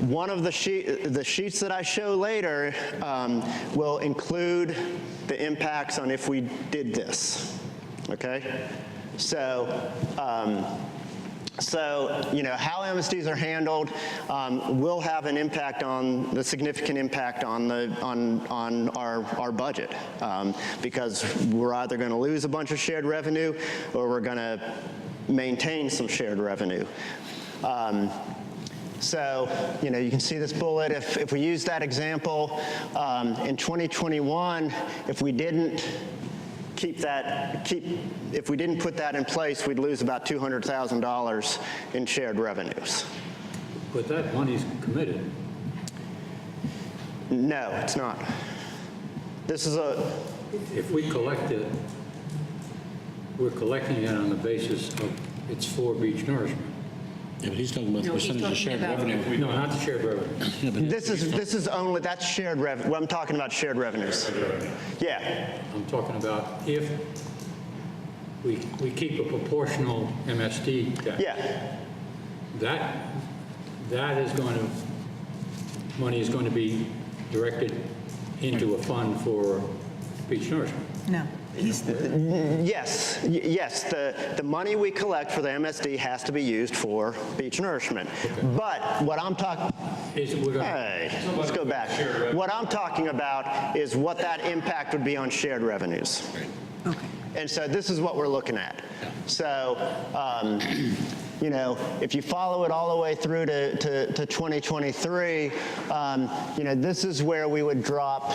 one of the sheets that I show later will include the impacts on if we did this, okay? So you know, how MSDs are handled will have an impact on the significant impact on our budget, because we're either going to lose a bunch of shared revenue or we're going to maintain some shared revenue. So, you know, you can see this bullet. If we use that example in 2021, if we didn't if we didn't put that in place, we'd lose about $200,000 in shared revenues. But that money's committed. No, it's not. This is If we collect it, we're collecting it on the basis of it's for beach nourishment. Yeah, but he's talking about the percentage of shared revenue. No, not the shared revenue. Yeah, but this is only, that's shared revenue. Well, I'm talking about shared revenues. Yeah. I'm talking about if we keep a proportional MSD tax. Yeah. That is going to, money is going to be directed into a fund for beach nourishment. No. Yes, the money we collect for the MSD has to be used for beach nourishment. But what I'm talking, hey, let's go back. What I'm talking about is what that impact would be on shared revenues. Okay. And so this is what we're looking at. So, you know, if you follow it all the way through to 2023, you know, this is where we would drop.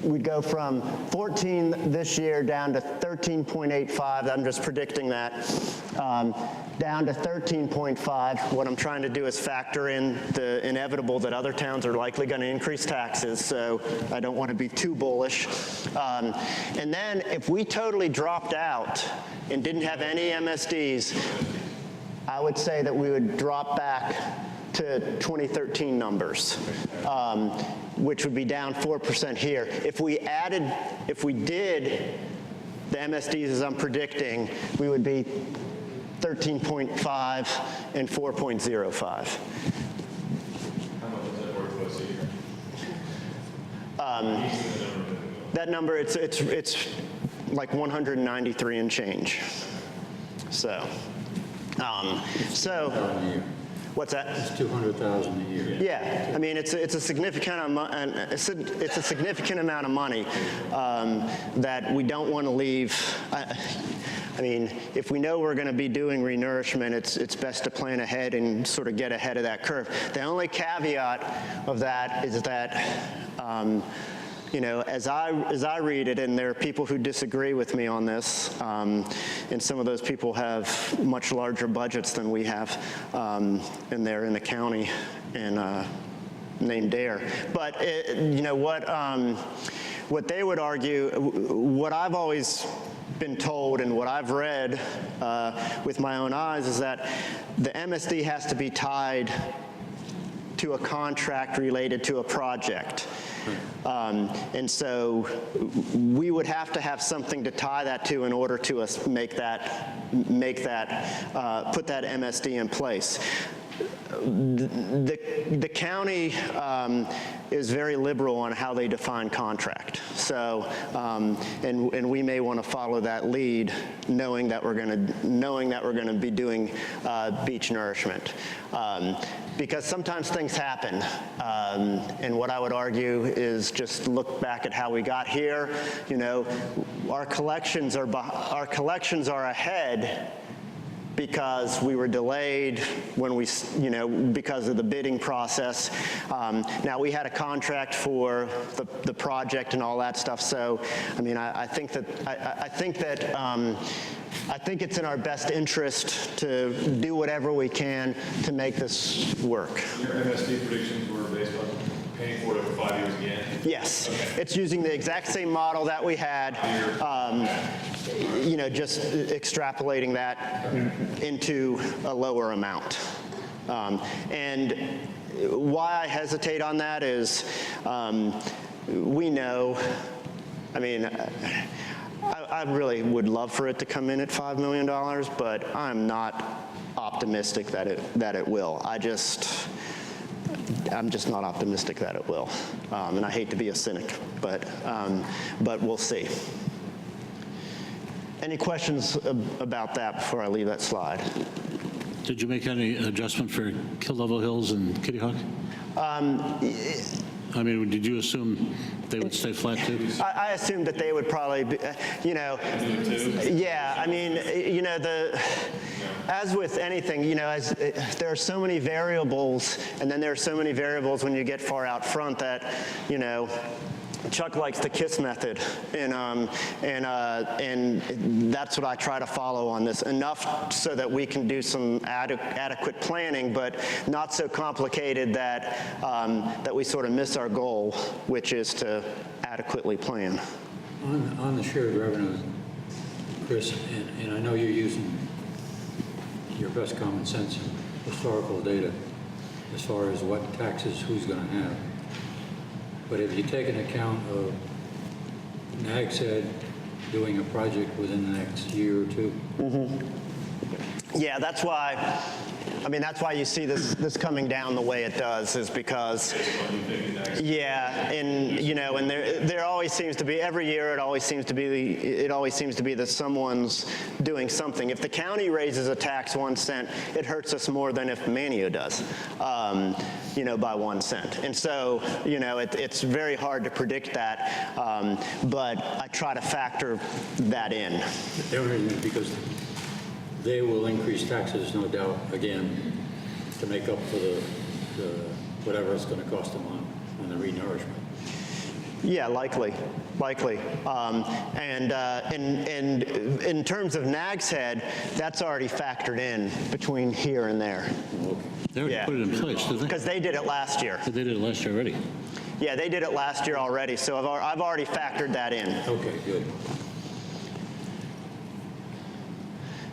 We'd go from 14 this year down to 13.85. I'm just predicting that. Down to 13.5. What I'm trying to do is factor in the inevitable that other towns are likely going to increase taxes, so I don't want to be too bullish. And then if we totally dropped out and didn't have any MSDs, I would say that we would drop back to 2013 numbers, which would be down 4% here. If we did the MSDs as I'm predicting, we would be 13.5 and 4.05. How much is that worth to us a year? That number, it's like 193 and change. So, what's that? It's 200,000 a year. Yeah, I mean, it's a significant amount. It's a significant amount of money that we don't want to leave. I mean, if we know we're going to be doing renourishment, it's best to plan ahead and sort of get ahead of that curve. The only caveat of that is that, you know, as I read it, and there are people who disagree with me on this, and some of those people have much larger budgets than we have, and they're in the county and named Dare. But you know what they would argue, what I've always been told and what I've read with my own eyes is that the MSD has to be tied to a contract related to a project. And so we would have to have something to tie that to in order to us put that MSD in place. The county is very liberal on how they define contract. So, and we may want to follow that lead, knowing that we're going to be doing beach nourishment. Because sometimes things happen, and what I would argue is just look back at how we got here. You know, our collections are ahead because we were delayed when we, you know, because of the bidding process. Now we had a contract for the project and all that stuff. So, I mean, I think it's in our best interest to do whatever we can to make this work. Your MSD predictions were based on paying for it over 5 years again? Yes. Okay. It's using the exact same model that we had, you know, just extrapolating that into a lower amount. And why I hesitate on that is we know, I mean, I really would love for it to come in at $5 million, but I'm not optimistic that it will. I'm just not optimistic that it will. And I hate to be a cynic, but we'll see. Any questions about that before I leave that slide? Did you make any adjustment for Kill Level Hills and Kitty Hawk? I mean, did you assume they would stay flat too? I assumed that they would probably be, you know, yeah, I mean, you know, as with anything, you know, there are so many variables, and then there are so many variables when you get far out front that, you know, Chuck likes the KISS method, and that's what I try to follow on this, enough so that we can do some adequate planning, but not so complicated that that we sort of miss our goal, which is to adequately plan. On the shared revenue, Chris, and I know you're using your best common sense and historical data as far as what taxes who's going to have. But if you take an account of NAGSED doing a project within the next year or two? Yeah, that's why I mean, that's why you see this coming down the way it does, is because, yeah, and and there always seems to be, every year it always seems to be that someone's doing something. If the county raises a tax 1 cent, it hurts us more than if Manio does, by 1 cent. And so, it's very hard to predict that, but I try to factor that in. Because they will increase taxes, no doubt, again, to make up for the whatever it's going to cost them on the renourishment. Yeah, likely. And in terms of Nag's Head, that's already factored in between here and there. They already put it in place, did they? Because they did it last year. They did it last year already. Yeah, they did it last year already, so I've already factored that in. Okay, good.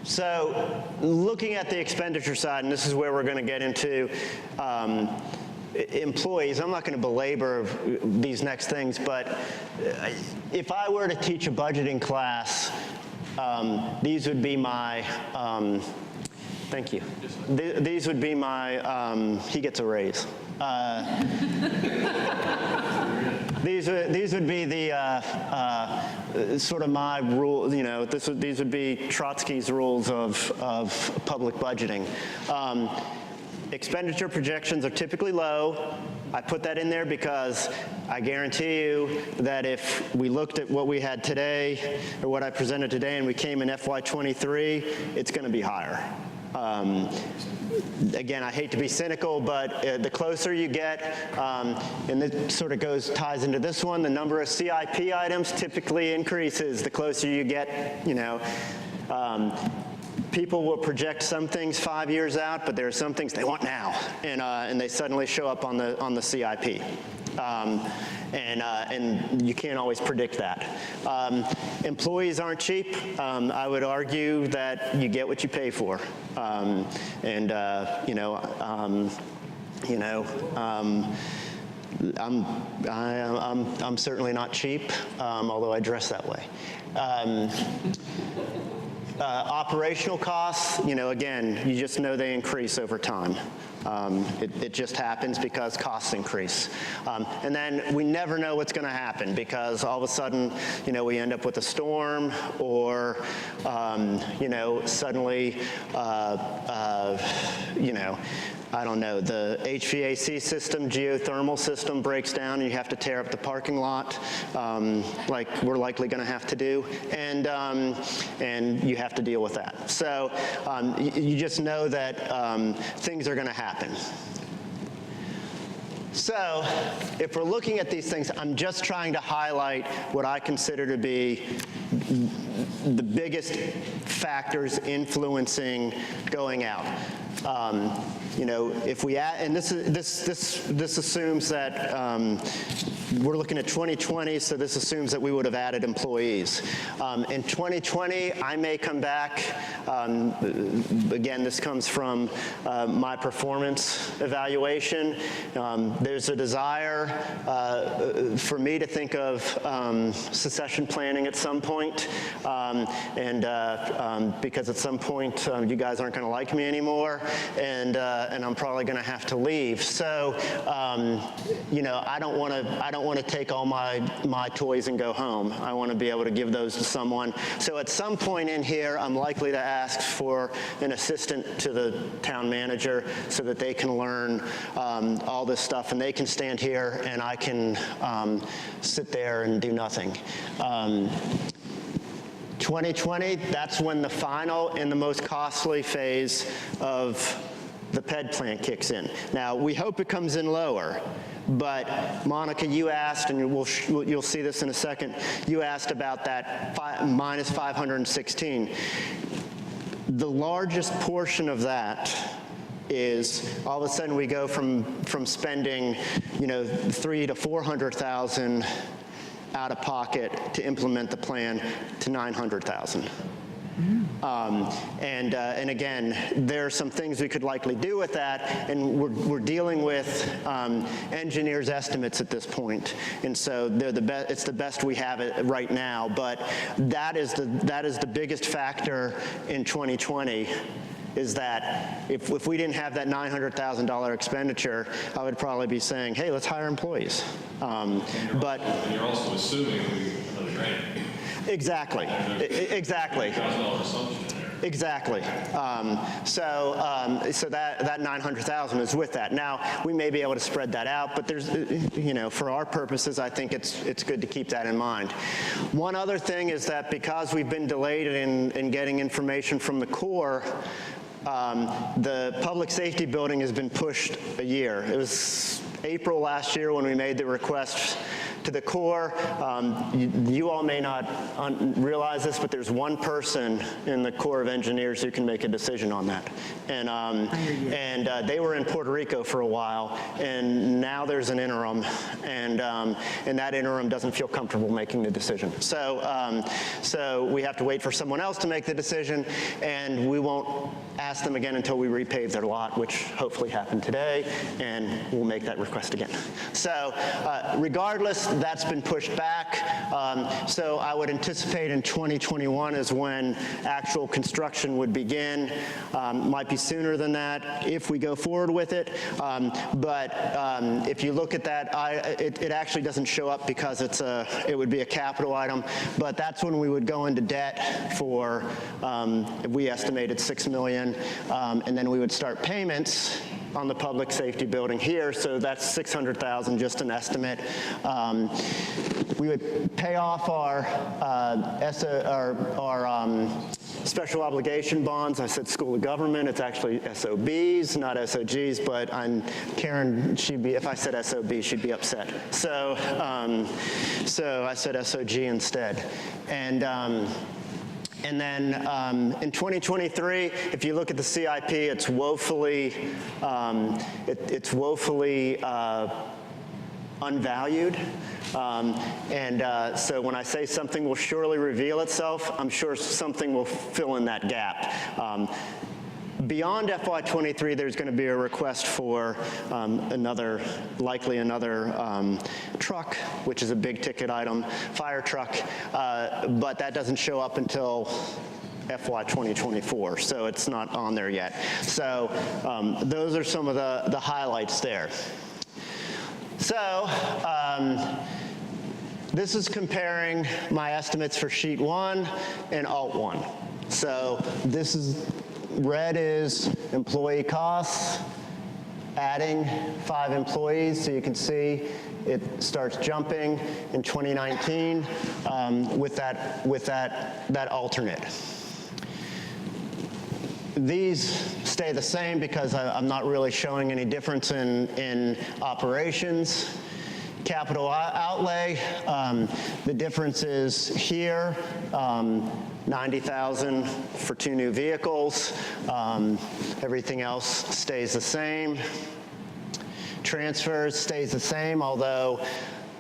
So looking at the expenditure side, and this is where we're going to get into employees, I'm not going to belabor these next things, but if I were to teach a budgeting class, these would be my, thank you. These would be my, he gets a raise. These would be the sort of my rule. These would be Trotsky's rules of public budgeting. Expenditure projections are typically low. I put that in there because I guarantee you that if we looked at what we had today, or what I presented today, and we came in FY23, it's going to be higher. Again, I hate to be cynical, but the closer you get, and this sort of ties into this one, the number of CIP items typically increases the closer you get. People will project some things 5 years out, but there are some things they want now, and they suddenly show up on the CIP. And you can't always predict that. Employees aren't cheap. I would argue that you get what you pay for. I'm certainly not cheap, although I dress that way. Operational costs, again, you just know they increase over time. It just happens because costs increase. And then we never know what's going to happen because all of a sudden, we end up with a storm or, suddenly, I don't know, the HVAC system, geothermal system breaks down and you have to tear up the parking lot, like we're likely going to have to do, and you have to deal with that. So you just know that things are going to happen. So if we're looking at these things, I'm just trying to highlight what I consider to be the biggest factors influencing going out. If we add, and this assumes that we're looking at 2020, so this assumes that we would have added employees. In 2020, I may come back. Again, this comes from my performance evaluation. There's a desire for me to think of succession planning at some point, because at some point you guys aren't going to like me anymore, and I'm probably going to have to leave. So, I don't want to take all my toys and go home. I want to be able to give those to someone. So at some point in here, I'm likely to ask for an assistant to the town manager so that they can learn all this stuff, and they can stand here and I can sit there and do nothing. 2020, that's when the final and the most costly phase of the PED plant kicks in. Now, we hope it comes in lower, but Monica, you asked, and you'll see this in a second, you asked about that minus 516. The largest portion of that is all of a sudden we go from spending, $300,000 to $400,000 out of pocket to implement the plan to $900,000. And again, there are some things we could likely do with that, and we're dealing with engineers' estimates at this point, and so they're it's the best we have it right now. But that is the biggest factor in 2020 is that if we didn't have that $900,000 expenditure, I would probably be saying, hey, let's hire employees. But And you're also assuming another grant. exactly, exactly. $1,000 assumption in there. Exactly. So that 900,000 is with that. Now, we may be able to spread that out, but there's, for our purposes, I think it's good to keep that in mind. One other thing is that because we've been delayed in getting information from the Corps, the public safety building has been pushed a year. It was April last year when we made the request to the Corps. You all may not realize this, but there's one person in the Corps of Engineers who can make a decision on that. And they were in Puerto Rico for a while, and now there's an interim, and that interim doesn't feel comfortable making the decision. So we have to wait for someone else to make the decision, and we won't ask them again until we repave their lot, which hopefully happened today, and we'll make that request again. So regardless, that's been pushed back. So I would anticipate in 2021 is when actual construction would begin. Might be sooner than that if we go forward with it. But if you look at that, it actually doesn't show up because it would be a capital item. But that's when we would go into debt for, we estimated $6 million, and then we would start payments on the public safety building here, so that's $600,000, just an estimate. We would pay off our special obligation bonds. I said school of government, it's actually SOBs, not SOGs, but Karen, if I said SOB, she'd be upset. So I said SOG instead. And then in 2023, if you look at the CIP, it's woefully unvalued. So when I say something will surely reveal itself, I'm sure something will fill in that gap. Beyond FY23, there's going to be a request for likely another truck, which is a big ticket item, fire truck, but that doesn't show up until FY 2024, so it's not on there yet. So those are some of the highlights there. So this is comparing my estimates for sheet 1 and alt 1. So this is, red is employee costs, adding 5 employees, so you can see it starts jumping in 2019 with that alternate. These stay the same because I'm not really showing any difference in operations. Capital outlay, the difference is here, 90,000 for 2 new vehicles. Everything else stays the same. Transfers stays the same, although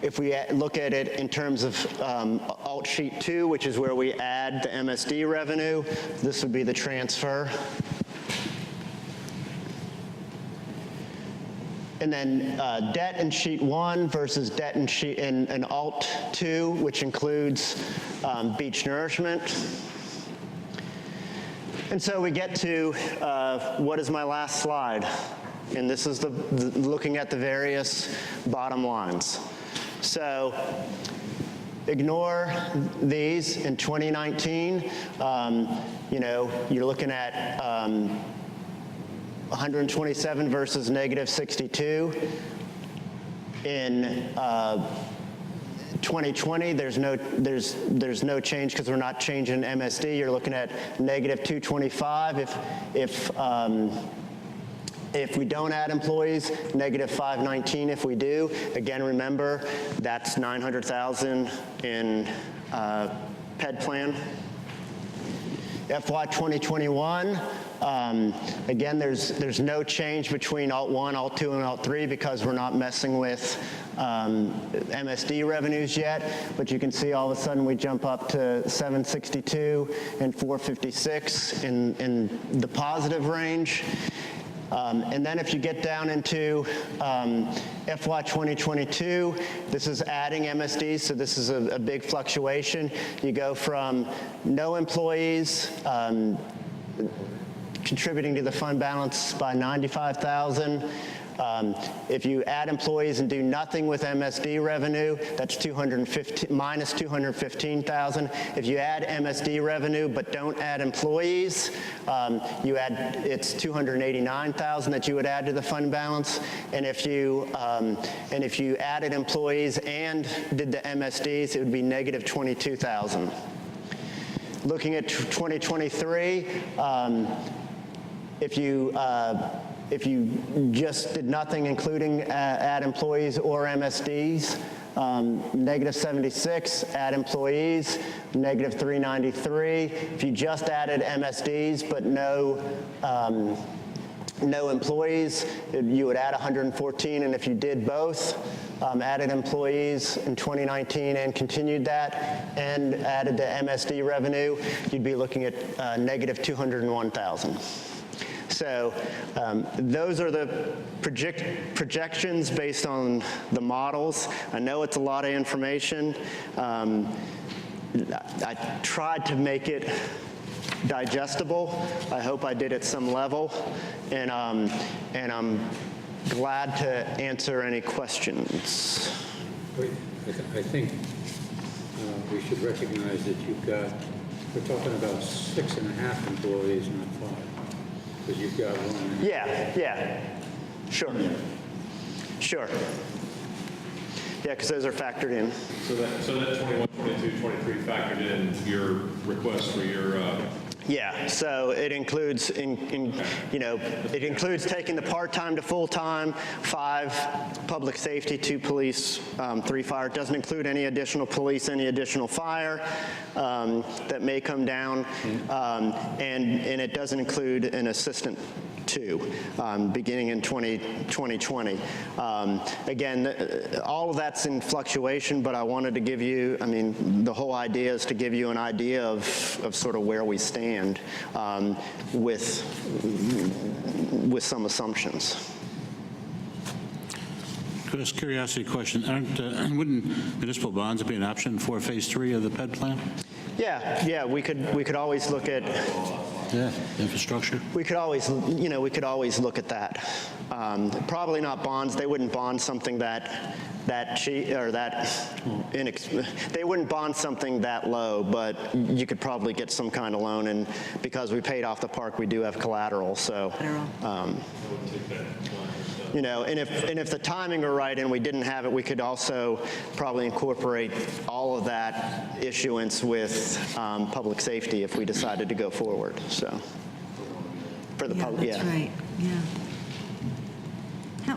if we look at it in terms of alt sheet 2, which is where we add the MSD revenue, this would be the transfer. And then debt in sheet 1 versus debt in alt 2, which includes beach nourishment. And so we get to what is my last slide, and this is looking at the various bottom lines. So ignore these in 2019. You're looking at 127 versus negative 62. In 2020, there's no change because we're not changing MSD. You're looking at negative 225 if we don't add employees, negative 519 if we do. Again, remember, that's 900,000 in PED plan. FY 2021, again, there's no change between alt 1, alt 2, and alt 3 because we're not messing with MSD revenues yet, but you can see all of a sudden we jump up to 762 and 456 in the positive range. And then if you get down into FY 2022, this is adding MSD, so this is a big fluctuation. You go from no employees contributing to the fund balance by $95,000. If you add employees and do nothing with MSD revenue, that's minus $215,000. If you add MSD revenue but don't add employees, it's $289,000 that you would add to the fund balance. And if you added employees and did the MSDs, it would be negative $22,000. Looking at 2023, if you just did nothing, including add employees or MSDs, negative 76, add employees, negative 393. If you just added MSDs but no employees, you would add 114, and if you did both, added employees in 2019 and continued that, and added the MSD revenue, you'd be looking at negative 201,000. So those are the projections based on the models. I know it's a lot of information. I tried to make it digestible. I hope I did at some level, and I'm glad to answer any questions. I think we should recognize that we're talking about 6.5 employees, not 5. Because you've got one. Yeah, sure. Sure. Yeah, because those are factored in. So that 21, 22, 23 factored in your request for your... Yeah, so it includes, it includes taking the part-time to full-time, 5 public safety, 2 police, 3 fire. It doesn't include any additional police, any additional fire that may come down, and it doesn't include an assistant 2, beginning in 2020. Again, all of that's in fluctuation, but I wanted to give you, the whole idea is to give you an idea of sort of where we stand with some assumptions. Just curiosity question, wouldn't municipal bonds be an option for phase 3 of the PED plan? Yeah, we could always look at. Yeah, infrastructure. We could always look at that. Probably not bonds. They wouldn't bond something that cheap or they wouldn't bond something that low, but you could probably get some kind of loan. And because we paid off the park, we do have collateral. So, and if the timing were right and we didn't have it, we could also probably incorporate all of that issuance with public safety if we decided to go forward. So, for the public, That's right. Yeah.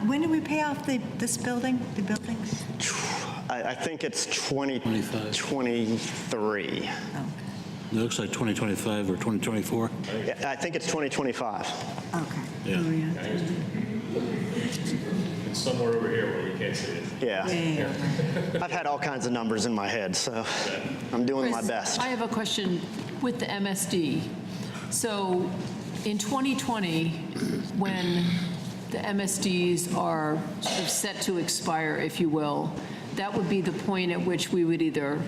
When do we pay off this building? The buildings? I think it's 2023. Okay. It looks like 2025 or 2024. Yeah, I think it's 2025. Okay. Yeah. Oh, yeah. It's somewhere over here where we can't see it. Yeah. Yeah. I've had all kinds of numbers in my head, so I'm doing my Chris, best. I have a question with the MSD. So in 2020, when the MSDs are sort of set to expire, if you will, that would be the point at which we would either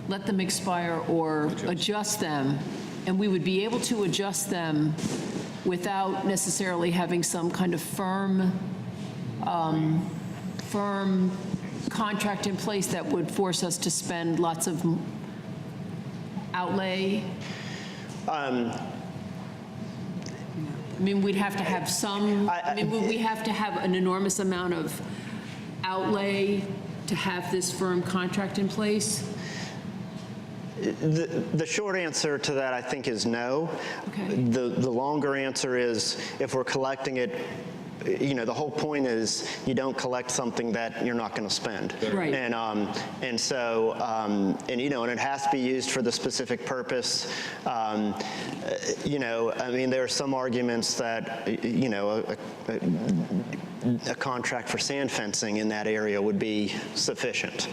let them expire or adjust them, and we would be able to adjust them without necessarily having some kind of firm contract in place that would force us to spend lots of outlay. We'd have to have some, would we have to have an enormous amount of outlay to have this firm contract in place? The short answer to that, I think, is no. Okay. The longer answer is if we're collecting it, the whole point is you don't collect something that you're not going to spend. Right. And so it has to be used for the specific purpose. There are some arguments that a contract for sand fencing in that area would be sufficient.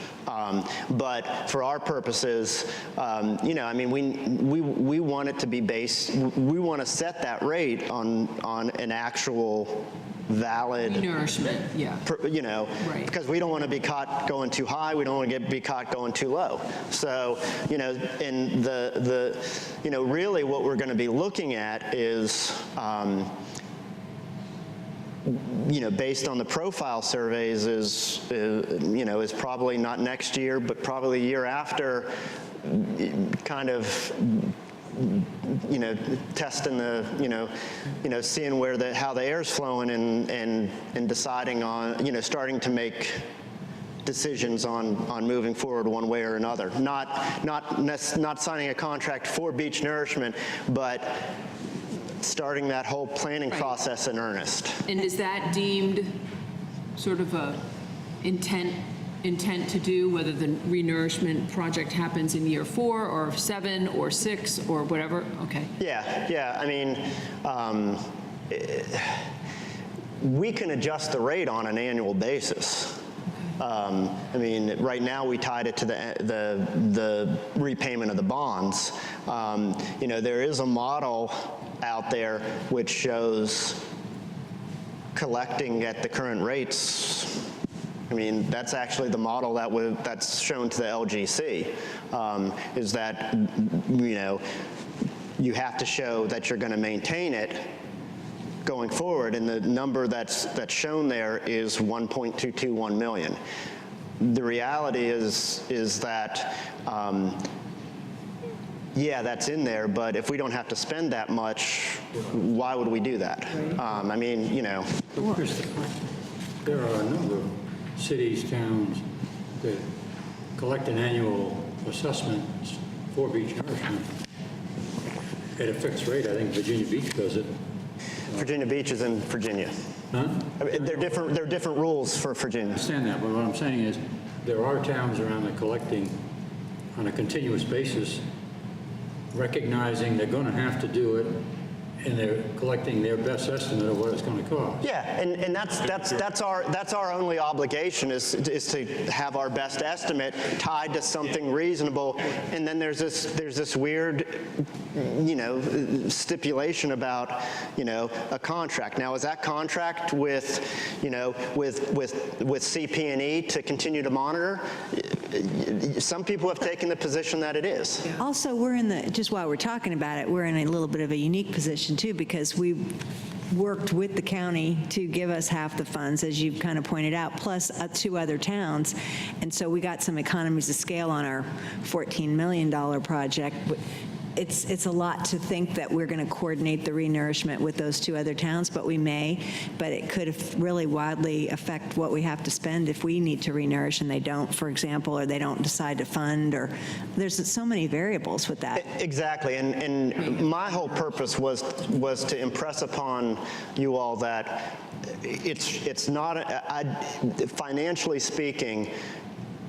But for our purposes, you know, I mean, we want it to be based, we want to set that rate on an actual valid, Nourishment, yeah. you know, Right. because we don't want to be caught going too high, we don't want to be caught going too low. So, you know, and you know, really what we're going to be looking at is, you know, based on the profile surveys is, you know, is probably not next year, but probably the year after, kind of, you know, testing the, you know, seeing where how the air's flowing and deciding on, you know, starting to make decisions on moving forward one way or another. Not signing a contract for beach nourishment, but starting that whole planning process in earnest. And is that deemed sort of a intent to do, whether the renourishment project happens in year 4 or 7 or 6 or whatever? Okay. Yeah, I mean, we can adjust the rate on an annual basis. I mean, right now we tied it to the repayment of the bonds. You know, there is a model out there which shows collecting at the current rates. I mean, that's actually the model that's shown to the LGC, is that, you know, you have to show that you're going to maintain it going forward, and the number that's shown there is 1.221 million. The reality is that, yeah, that's in there, but if we don't have to spend that much, why would we do that? I mean, you know. But Chris, there are a number of cities, towns that collect an annual assessment for beach nourishment at a fixed rate. I think Virginia Beach does it. Virginia Beach is in Virginia. Huh? I mean, there are different rules for I Virginia. understand that, but what I'm saying is there are towns around that collecting on a continuous basis, recognizing they're going to have to do it, and they're collecting their best estimate of what it's going to cost. Yeah, and that's our only obligation is to have our best estimate tied to something reasonable, and then there's this weird, you know, stipulation about, you know, a contract. Now, is that contract with, you know, with CP&E to continue to monitor? Some people have taken the position that it is. Also, just while we're talking about it, we're in a little bit of a unique position too, because we worked with the county to give us half the funds, as you've kind of pointed out, plus 2 other towns. And so we got some economies of scale on our $14 million project. It's a lot to think that we're going to coordinate the renourishment with those 2 other towns, but we may. But it could really wildly affect what we have to spend if we need to renourish and they don't, for example, or they don't decide to fund, or there's so many variables with that. Exactly, and my whole purpose was to impress upon you all that it's not, financially speaking,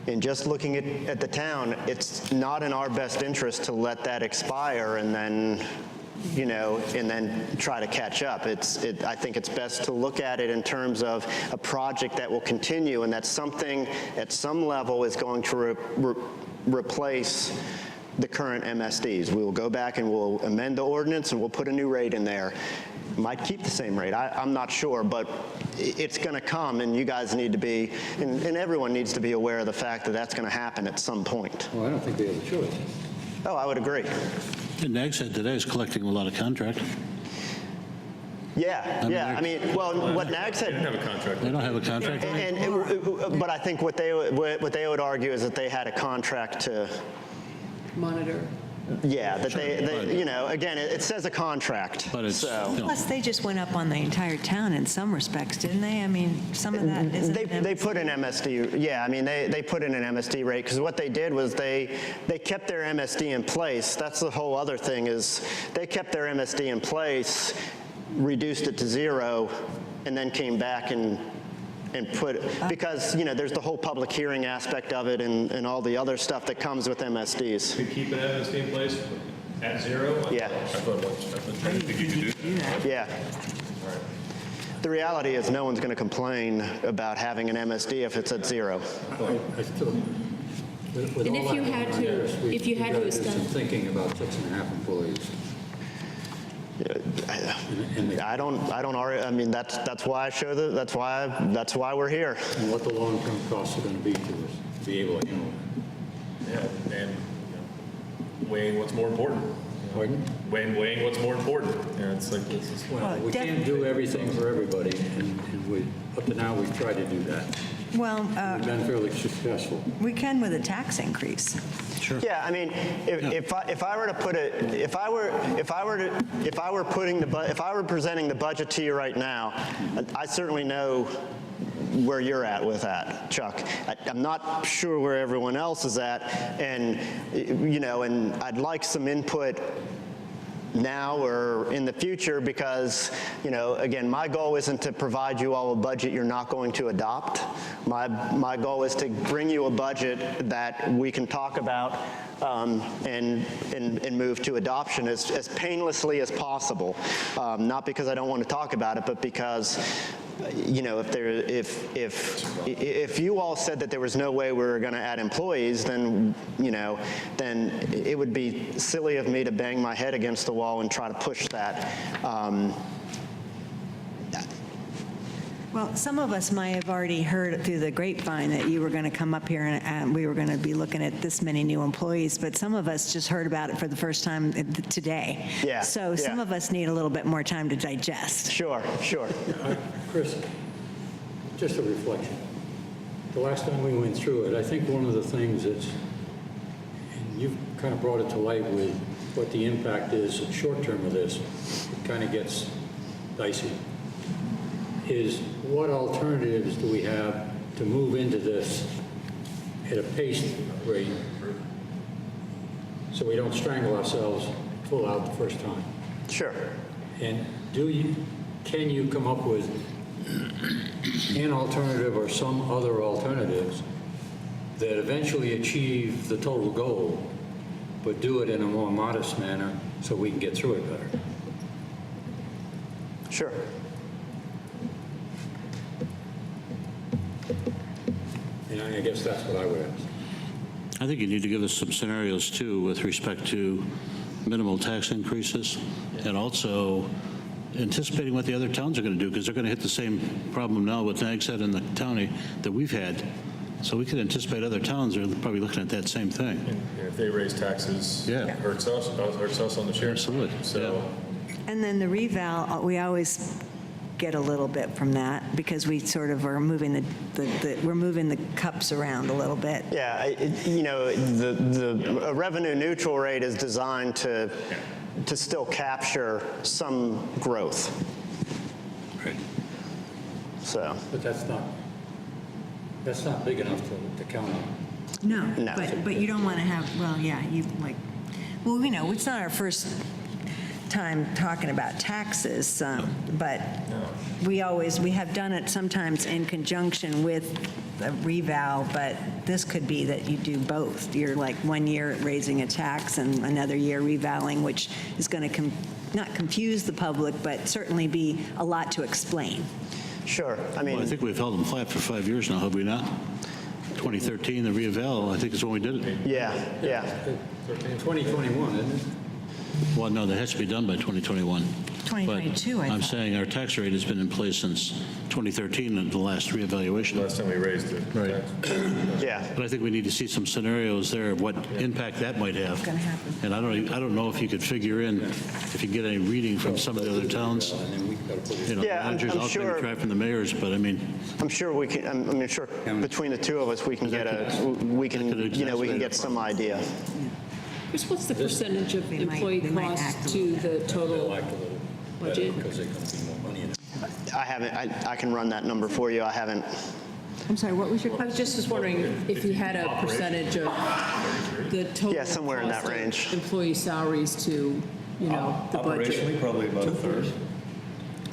and just looking at the town, it's not in our best interest to let that expire and then, you know, and then try to catch up. I think it's best to look at it in terms of a project that will continue, and that something at some level is going to replace the current MSDs. We will go back and we'll amend the ordinance and we'll put a new rate in there. Might keep the same rate, I'm not sure, but it's going to come, and you guys need to be, and everyone needs to be aware of the fact that that's going to happen at some point. Well, I don't think we have a choice. Oh, I would agree. And Nag said today is collecting a lot of contract. Yeah, I mean, well, what Nag They didn't said, have a contract. They don't have a contract? but I think what they would argue is that they had a contract to, Monitor. yeah, that they you know, again, it says a contract, But it's, so. you know, Plus, they just went up on the entire town in some respects, didn't they? I mean, some of that isn't. They put in MSD, yeah, I mean, they put in an MSD rate, because what they did was they kept their MSD in place. That's the whole other thing, is they kept their MSD in place, reduced it to 0, and then came back and put, because, you know, there's the whole public hearing aspect of it and all the other stuff that comes with MSDs. To keep an MSD in place at 0? Yeah. I thought you could do that. Yeah. the reality is no one's going to complain about having an MSD if it's at 0. I still, with And all if you that had going to- on, yes, we- if you had we to gotta do some establish- thinking about 6.5 employees. And I don't argue, I mean, that's why I show that's why we're here. what the long-term costs are going to be to us, to be able to handle it. Yeah, and you know, weighing what's more important. Pardon? Weighing what's more important. You know, it's like, this is, Well, we can't do everything for everybody, and we, up to now, we've tried to do that. Well, We've been fairly successful. we can with a tax increase. Yeah, I mean, if I were to put it, if I were presenting the budget to you right now, I certainly know where you're at with that, Chuck. I'm not sure where everyone else is at, and you know, and I'd like some input now or in the future, because, you know, again, my goal isn't to provide you all a budget you're not going to adopt. My goal is to bring you a budget that we can talk about and move to adoption as painlessly as possible. Not because I don't want to talk about it, but because, you know, if you all said that there was no way we were going to add employees, then, you know, then it would be silly of me to bang my head against the wall and try to push that. Well, some of us might have already heard through the grapevine that you were going to come up here and we were going to be looking at this many new employees, but some of us just heard about it for the first time today. Yeah, So some yeah. of us need a little bit more time to digest. Sure. Chris, just a reflection. The last time we went through it, I think one of the things that's, and you've kind of brought it to light with what the impact is short-term of this, it kind of gets dicey, is what alternatives do we have to move into this at a paced rate so we don't strangle ourselves full out the first time? Sure. And can you come up with an alternative or some other alternatives that eventually achieve the total goal, but do it in a more modest manner so we can get through it better? Sure. And I guess that's what I would ask. I think you need to give us some scenarios, too, with respect to minimal tax increases, and also anticipating what the other towns are going to do, because they're going to hit the same problem now with Nags Head and the county that we've had. So we could anticipate other towns are probably looking at that same thing. and if they raise taxes, Yeah. it hurts us on the share. Absolutely, So, And then the reval, we always get a little bit from that because we sort of are moving we're moving the cups around a little bit. Yeah, you know, a revenue neutral rate is designed to still capture some growth. Right. So, But that's not big enough to count on. No, No. but you don't want to have, well, yeah, well, you know, it's not our first time talking about taxes, but we have done it sometimes in conjunction with a reval, but this could be that you do both. You're like 1 year raising a tax and another year revaling, which is going to not confuse the public, but certainly be a lot to explain. sure. I mean, Well, I think we've held them flat for 5 years now, have we not? 2013, the re-eval, I think is when we did it. yeah. 2021, isn't it? Well, no, that has to be done by 2021. 2022, But I I'm thought. saying our tax rate has been in place since 2013 and the last reevaluation. last time we raised it. Right. Yeah. But I think we need to see some scenarios there of what impact that might have. Gonna happen. And I don't know if you could figure in, if you get any reading from some of the other towns, And then we got to put it. you know, Yeah, I'm managers, I'll sure- maybe try from the mayors, but I mean, I'm sure we can, I'm sure between the two of us, we can get we can get some idea. Chris, what's the percentage of They might- employee they might act cost a to little the They'll total act a little better budget? because there's going to be more money in it. I can run that number for you. I haven't. I'm sorry, what was your I was just wondering if you had a percentage of the total. Yeah, somewhere in that cost of range. Employee salaries to, you know, the budget. Operationally, probably about a third.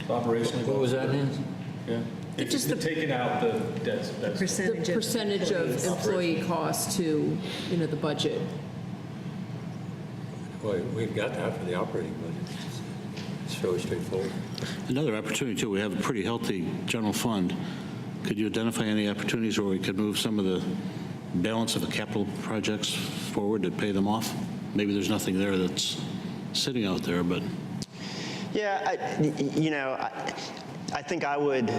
Operationally. What was that, Nancy? Yeah. If Just the- taking out that's percentage The of? percentage of employee cost to, you know, the budget. Boy, we've got that for the operating budget. It's fairly straightforward. Another opportunity, too, we have a pretty healthy general fund. Could you identify any opportunities where we could move some of the balance of the capital projects forward to pay them off? Maybe there's nothing there that's sitting out there, but... Yeah, I think I would,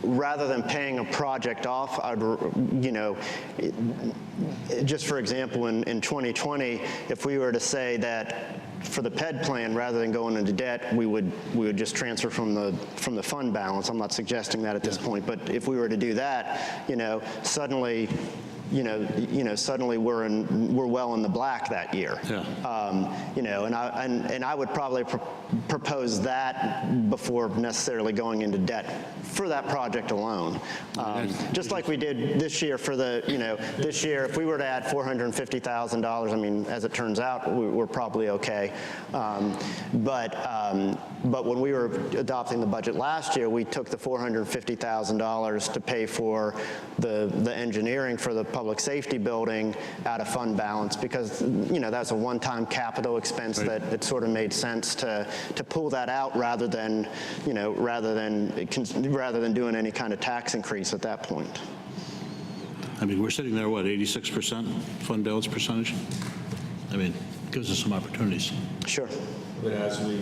rather than paying a project off, just for example, in 2020, if we were to say that for the PED plan, rather than going into debt, we would just transfer from the fund balance. I'm not suggesting that at this point, but if we were to do that, suddenly, suddenly we're well in the black that year. Yeah. And I would probably propose that before necessarily going into debt for that project alone. Just like we did this year for this year, if we were to add $450,000, I mean, as it turns out, we're probably okay. But when we were adopting the budget last year, we took the $450,000 to pay for the engineering for the public safety building out of fund balance, because that's a one-time capital expense that it sort of made sense to pull that out rather than doing any kind of tax increase at that point. I mean, we're sitting there, what, 86% fund balance percentage? I mean, gives us some opportunities. Sure. But as we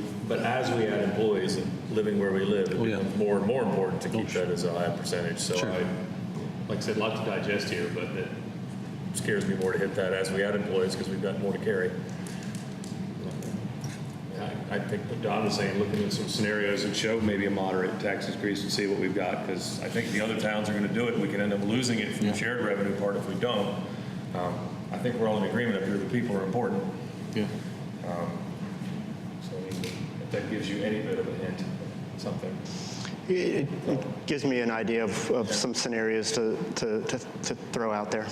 add employees and living where we live, it becomes more and more important to keep that as a high percentage. So like I said, a lot to digest here, but it scares me more to hit that as we add employees because we've got more to carry. I think what Don was saying, looking at some scenarios that show maybe a moderate tax increase and see what we've got, because I think the other towns are going to do it. We can end up losing it from the shared revenue part if we don't. I think we're all in agreement up here. The people are important. Yeah. So I mean, if that gives you any bit of a hint, something. It gives me an idea of some scenarios to throw out there.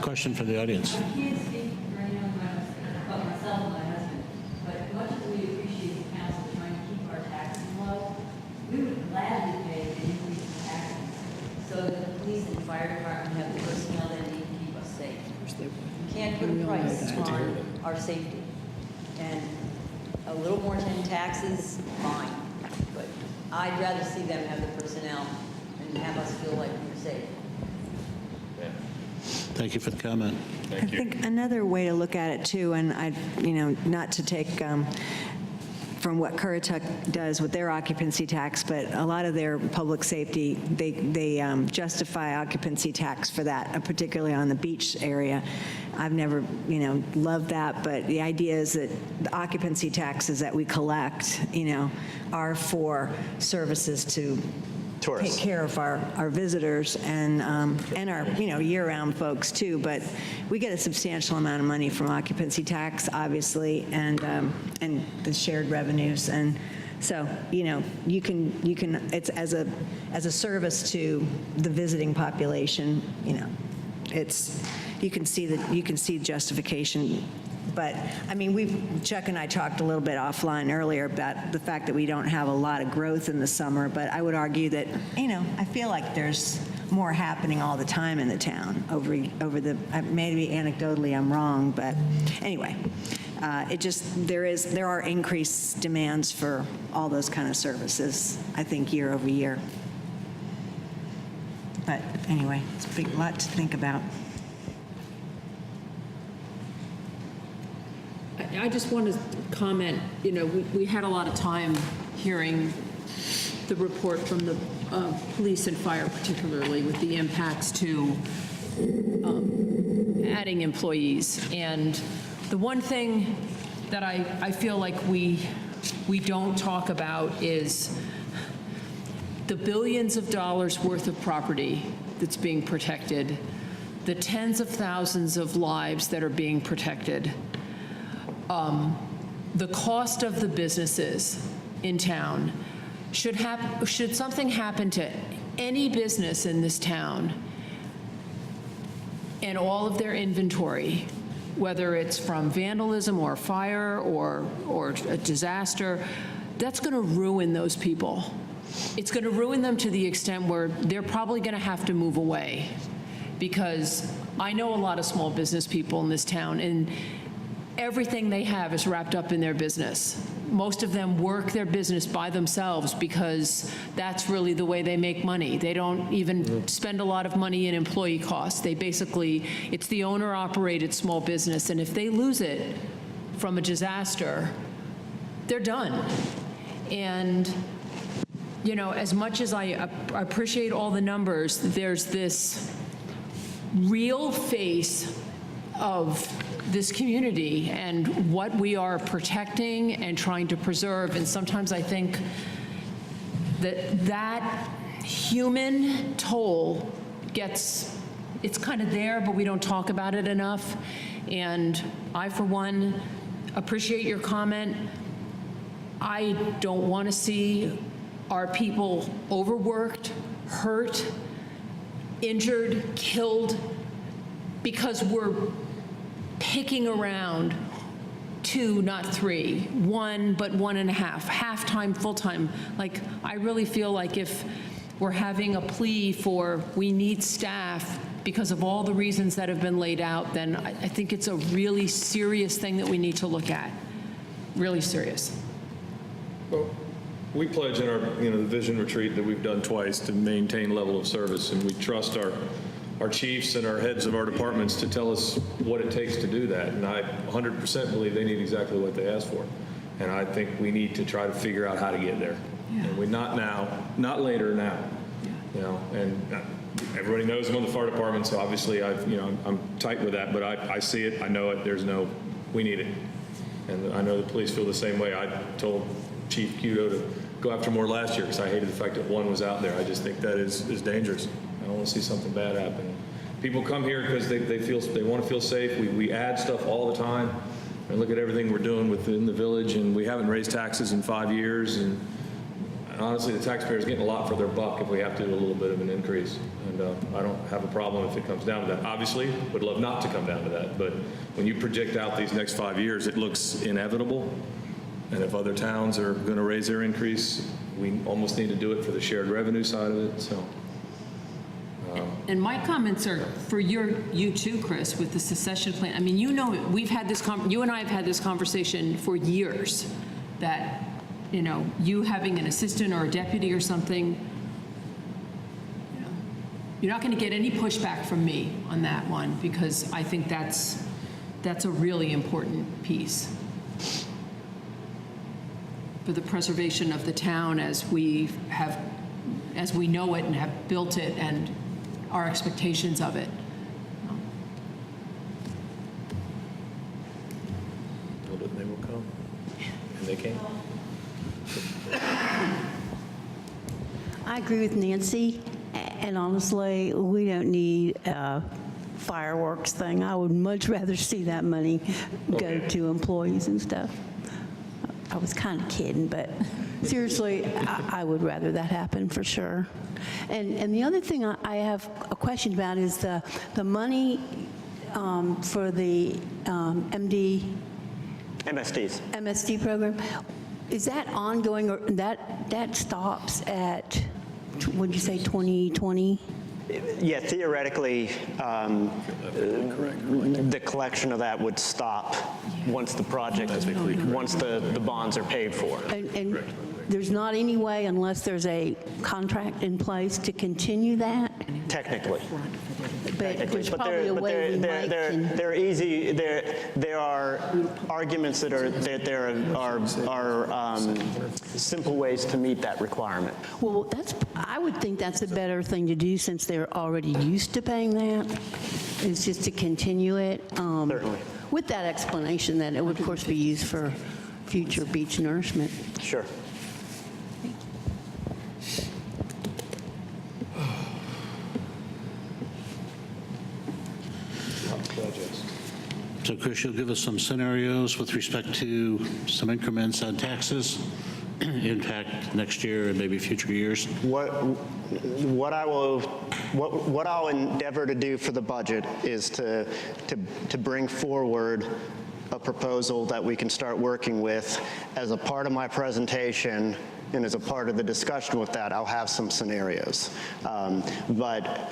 Question from the audience. I can't speak for anyone but myself and my husband, but much as we appreciate the council trying to keep our taxes low, we would gladly pay an increase in taxes so that the police and fire department have the personnel they need to keep us safe. We can't put a price on our safety. And a little more in taxes, fine, but I'd rather see them have the personnel and have us feel like we're safe. Thank you for the comment. I think another way to look at it too, and not to take from what Currituck does with their occupancy tax, but a lot of their public safety, they justify occupancy tax for that, particularly on the beach area. I've never, loved that, but the idea is that the occupancy taxes that we collect, are for services to Tourists. take care of our visitors and our, year-round folks too. But we get a substantial amount of money from occupancy tax, obviously, and the shared revenues. And so, you can it's as a service to the visiting population, it's, you can see justification. But, I mean, Chuck and I talked a little bit offline earlier about the fact that we don't have a lot of growth in the summer, but I would argue that, I feel like there's more happening all the time in the town over the, maybe anecdotally I'm wrong, but anyway, there are increased demands for all those kind of services, I think, year over year. But anyway, it's a lot to think about. I just want to comment, we had a lot of time hearing the report from the police and fire, particularly with the impacts to adding employees. And the one thing that I feel like we don't talk about is the billions of dollars worth of property that's being protected, the tens of thousands of lives that are being protected, the cost of the businesses in town. Should something happen to any business in this town and all of their inventory, whether it's from vandalism or fire or a disaster, that's going to ruin those people. It's going to ruin them to the extent where they're probably going to have to move away, because I know a lot of small business people in this town, and everything they have is wrapped up in their business. Most of them work their business by themselves because that's really the way they make money. They don't even spend a lot of money in employee costs. They basically, it's the owner-operated small business, and if they lose it from a disaster, they're done. And, you know, as much as I appreciate all the numbers, there's this real face of this community and what we are protecting and trying to preserve. And sometimes I think that that human toll it's kind of there, but we don't talk about it enough. And I, for one, appreciate your comment. I don't want to see our people overworked, hurt, injured, killed, because we're picking around 2, not 3, 1, but 1.5, half-time, full-time. Like, I really feel like if we're having a plea for we need staff because of all the reasons that have been laid out, then I think it's a really serious thing that we need to look at. Really serious. Well, we pledge in our, the vision retreat that we've done twice to maintain level of service, and we trust our chiefs and our heads of our departments to tell us what it takes to do that. And I 100% believe they need exactly what they asked for. And I think we need to try to figure out how to get there. Yeah. And we not now, not later, now. Yeah. And everybody knows I'm on the fire department, so obviously I'm tight with that, but I see it, I know it, we need it. And I know the police feel the same way. I told Chief Kudo to go after more last year because I hated the fact that one was out there. I just think that is dangerous. I don't want to see something bad happen. People come here because they want to feel safe. We add stuff all the time. And look at everything we're doing within the village, and we haven't raised taxes in 5 years. And honestly, the taxpayer's getting a lot for their buck if we have to do a little bit of an increase. And I don't have a problem if it comes down to that. Obviously, would love not to come down to that. But when you project out these next 5 years, it looks inevitable. And if other towns are going to raise their increase, we almost need to do it for the shared revenue side of it. So. And my comments are for you too, Chris, with the secession plan. I mean, we've had this, you and I have had this conversation for years, that, you having an assistant or a deputy or something, you're not going to get any pushback from me on that one, because I think that's a really important piece for the preservation of the town as we know it and have built it, and our expectations of it. Build it and they will come. And they came. I agree with Nancy, and honestly, we don't need a fireworks thing. I would much rather see that money go to employees and stuff. I was kind of kidding, but seriously, I would rather that happen for sure. And the other thing I have a question about is the money for the MSD program. Is that ongoing, or that stops at, what did you say, 2020? Yeah, theoretically, the collection of that would stop once the project, once the bonds are paid for. And there's not any way, unless there's a contract in place, to continue that? Technically. But there's probably a way we might can... They're easy. There are arguments that are simple ways to meet that requirement. Well, I would think that's a better thing to do, since they're already used to paying that, is just to continue it. Certainly. With that explanation that it would, of course, be used for future beach nourishment. Sure. So, Chris, you'll give us some scenarios with respect to some increments on taxes, impact next year and maybe future years? What I'll endeavor to do for the budget is to bring forward a proposal that we can start working with. As a part of my presentation and as a part of the discussion with that, I'll have some scenarios. But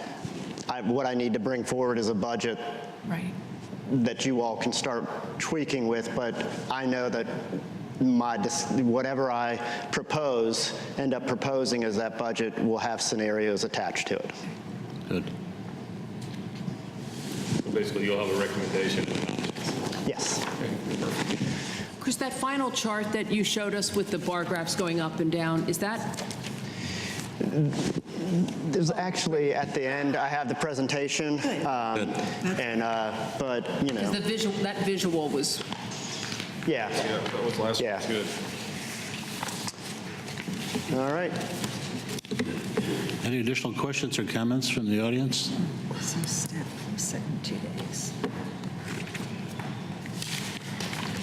what I need to bring forward is a budget Right. that you all can start tweaking with, but I know that whatever I end up proposing as that budget will have scenarios attached to it. Good. So basically, you'll have a recommendation. Yes. Chris, that final chart that you showed us with the bar graphs going up and down, is that, There's actually, at the end, I have the presentation. But, you know, the visual, that visual was, yeah. Yeah, that was last Yeah. week's good. All right. Any additional questions or comments from the audience? So step 2 days.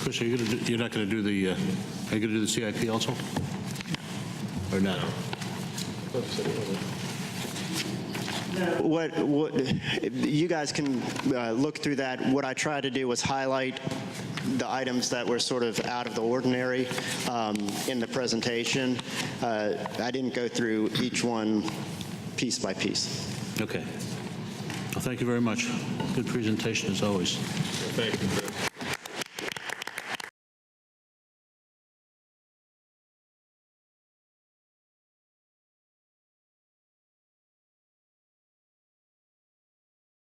Chris, are you going to, you're not going to do the, are you going to do the CIP also? Or not? What you guys can look through that. What I tried to do was highlight the items that were sort of out of the ordinary in the presentation. I didn't go through each one piece by piece. Okay. Well, thank you very much. Good presentation as always. Thank you, Chris.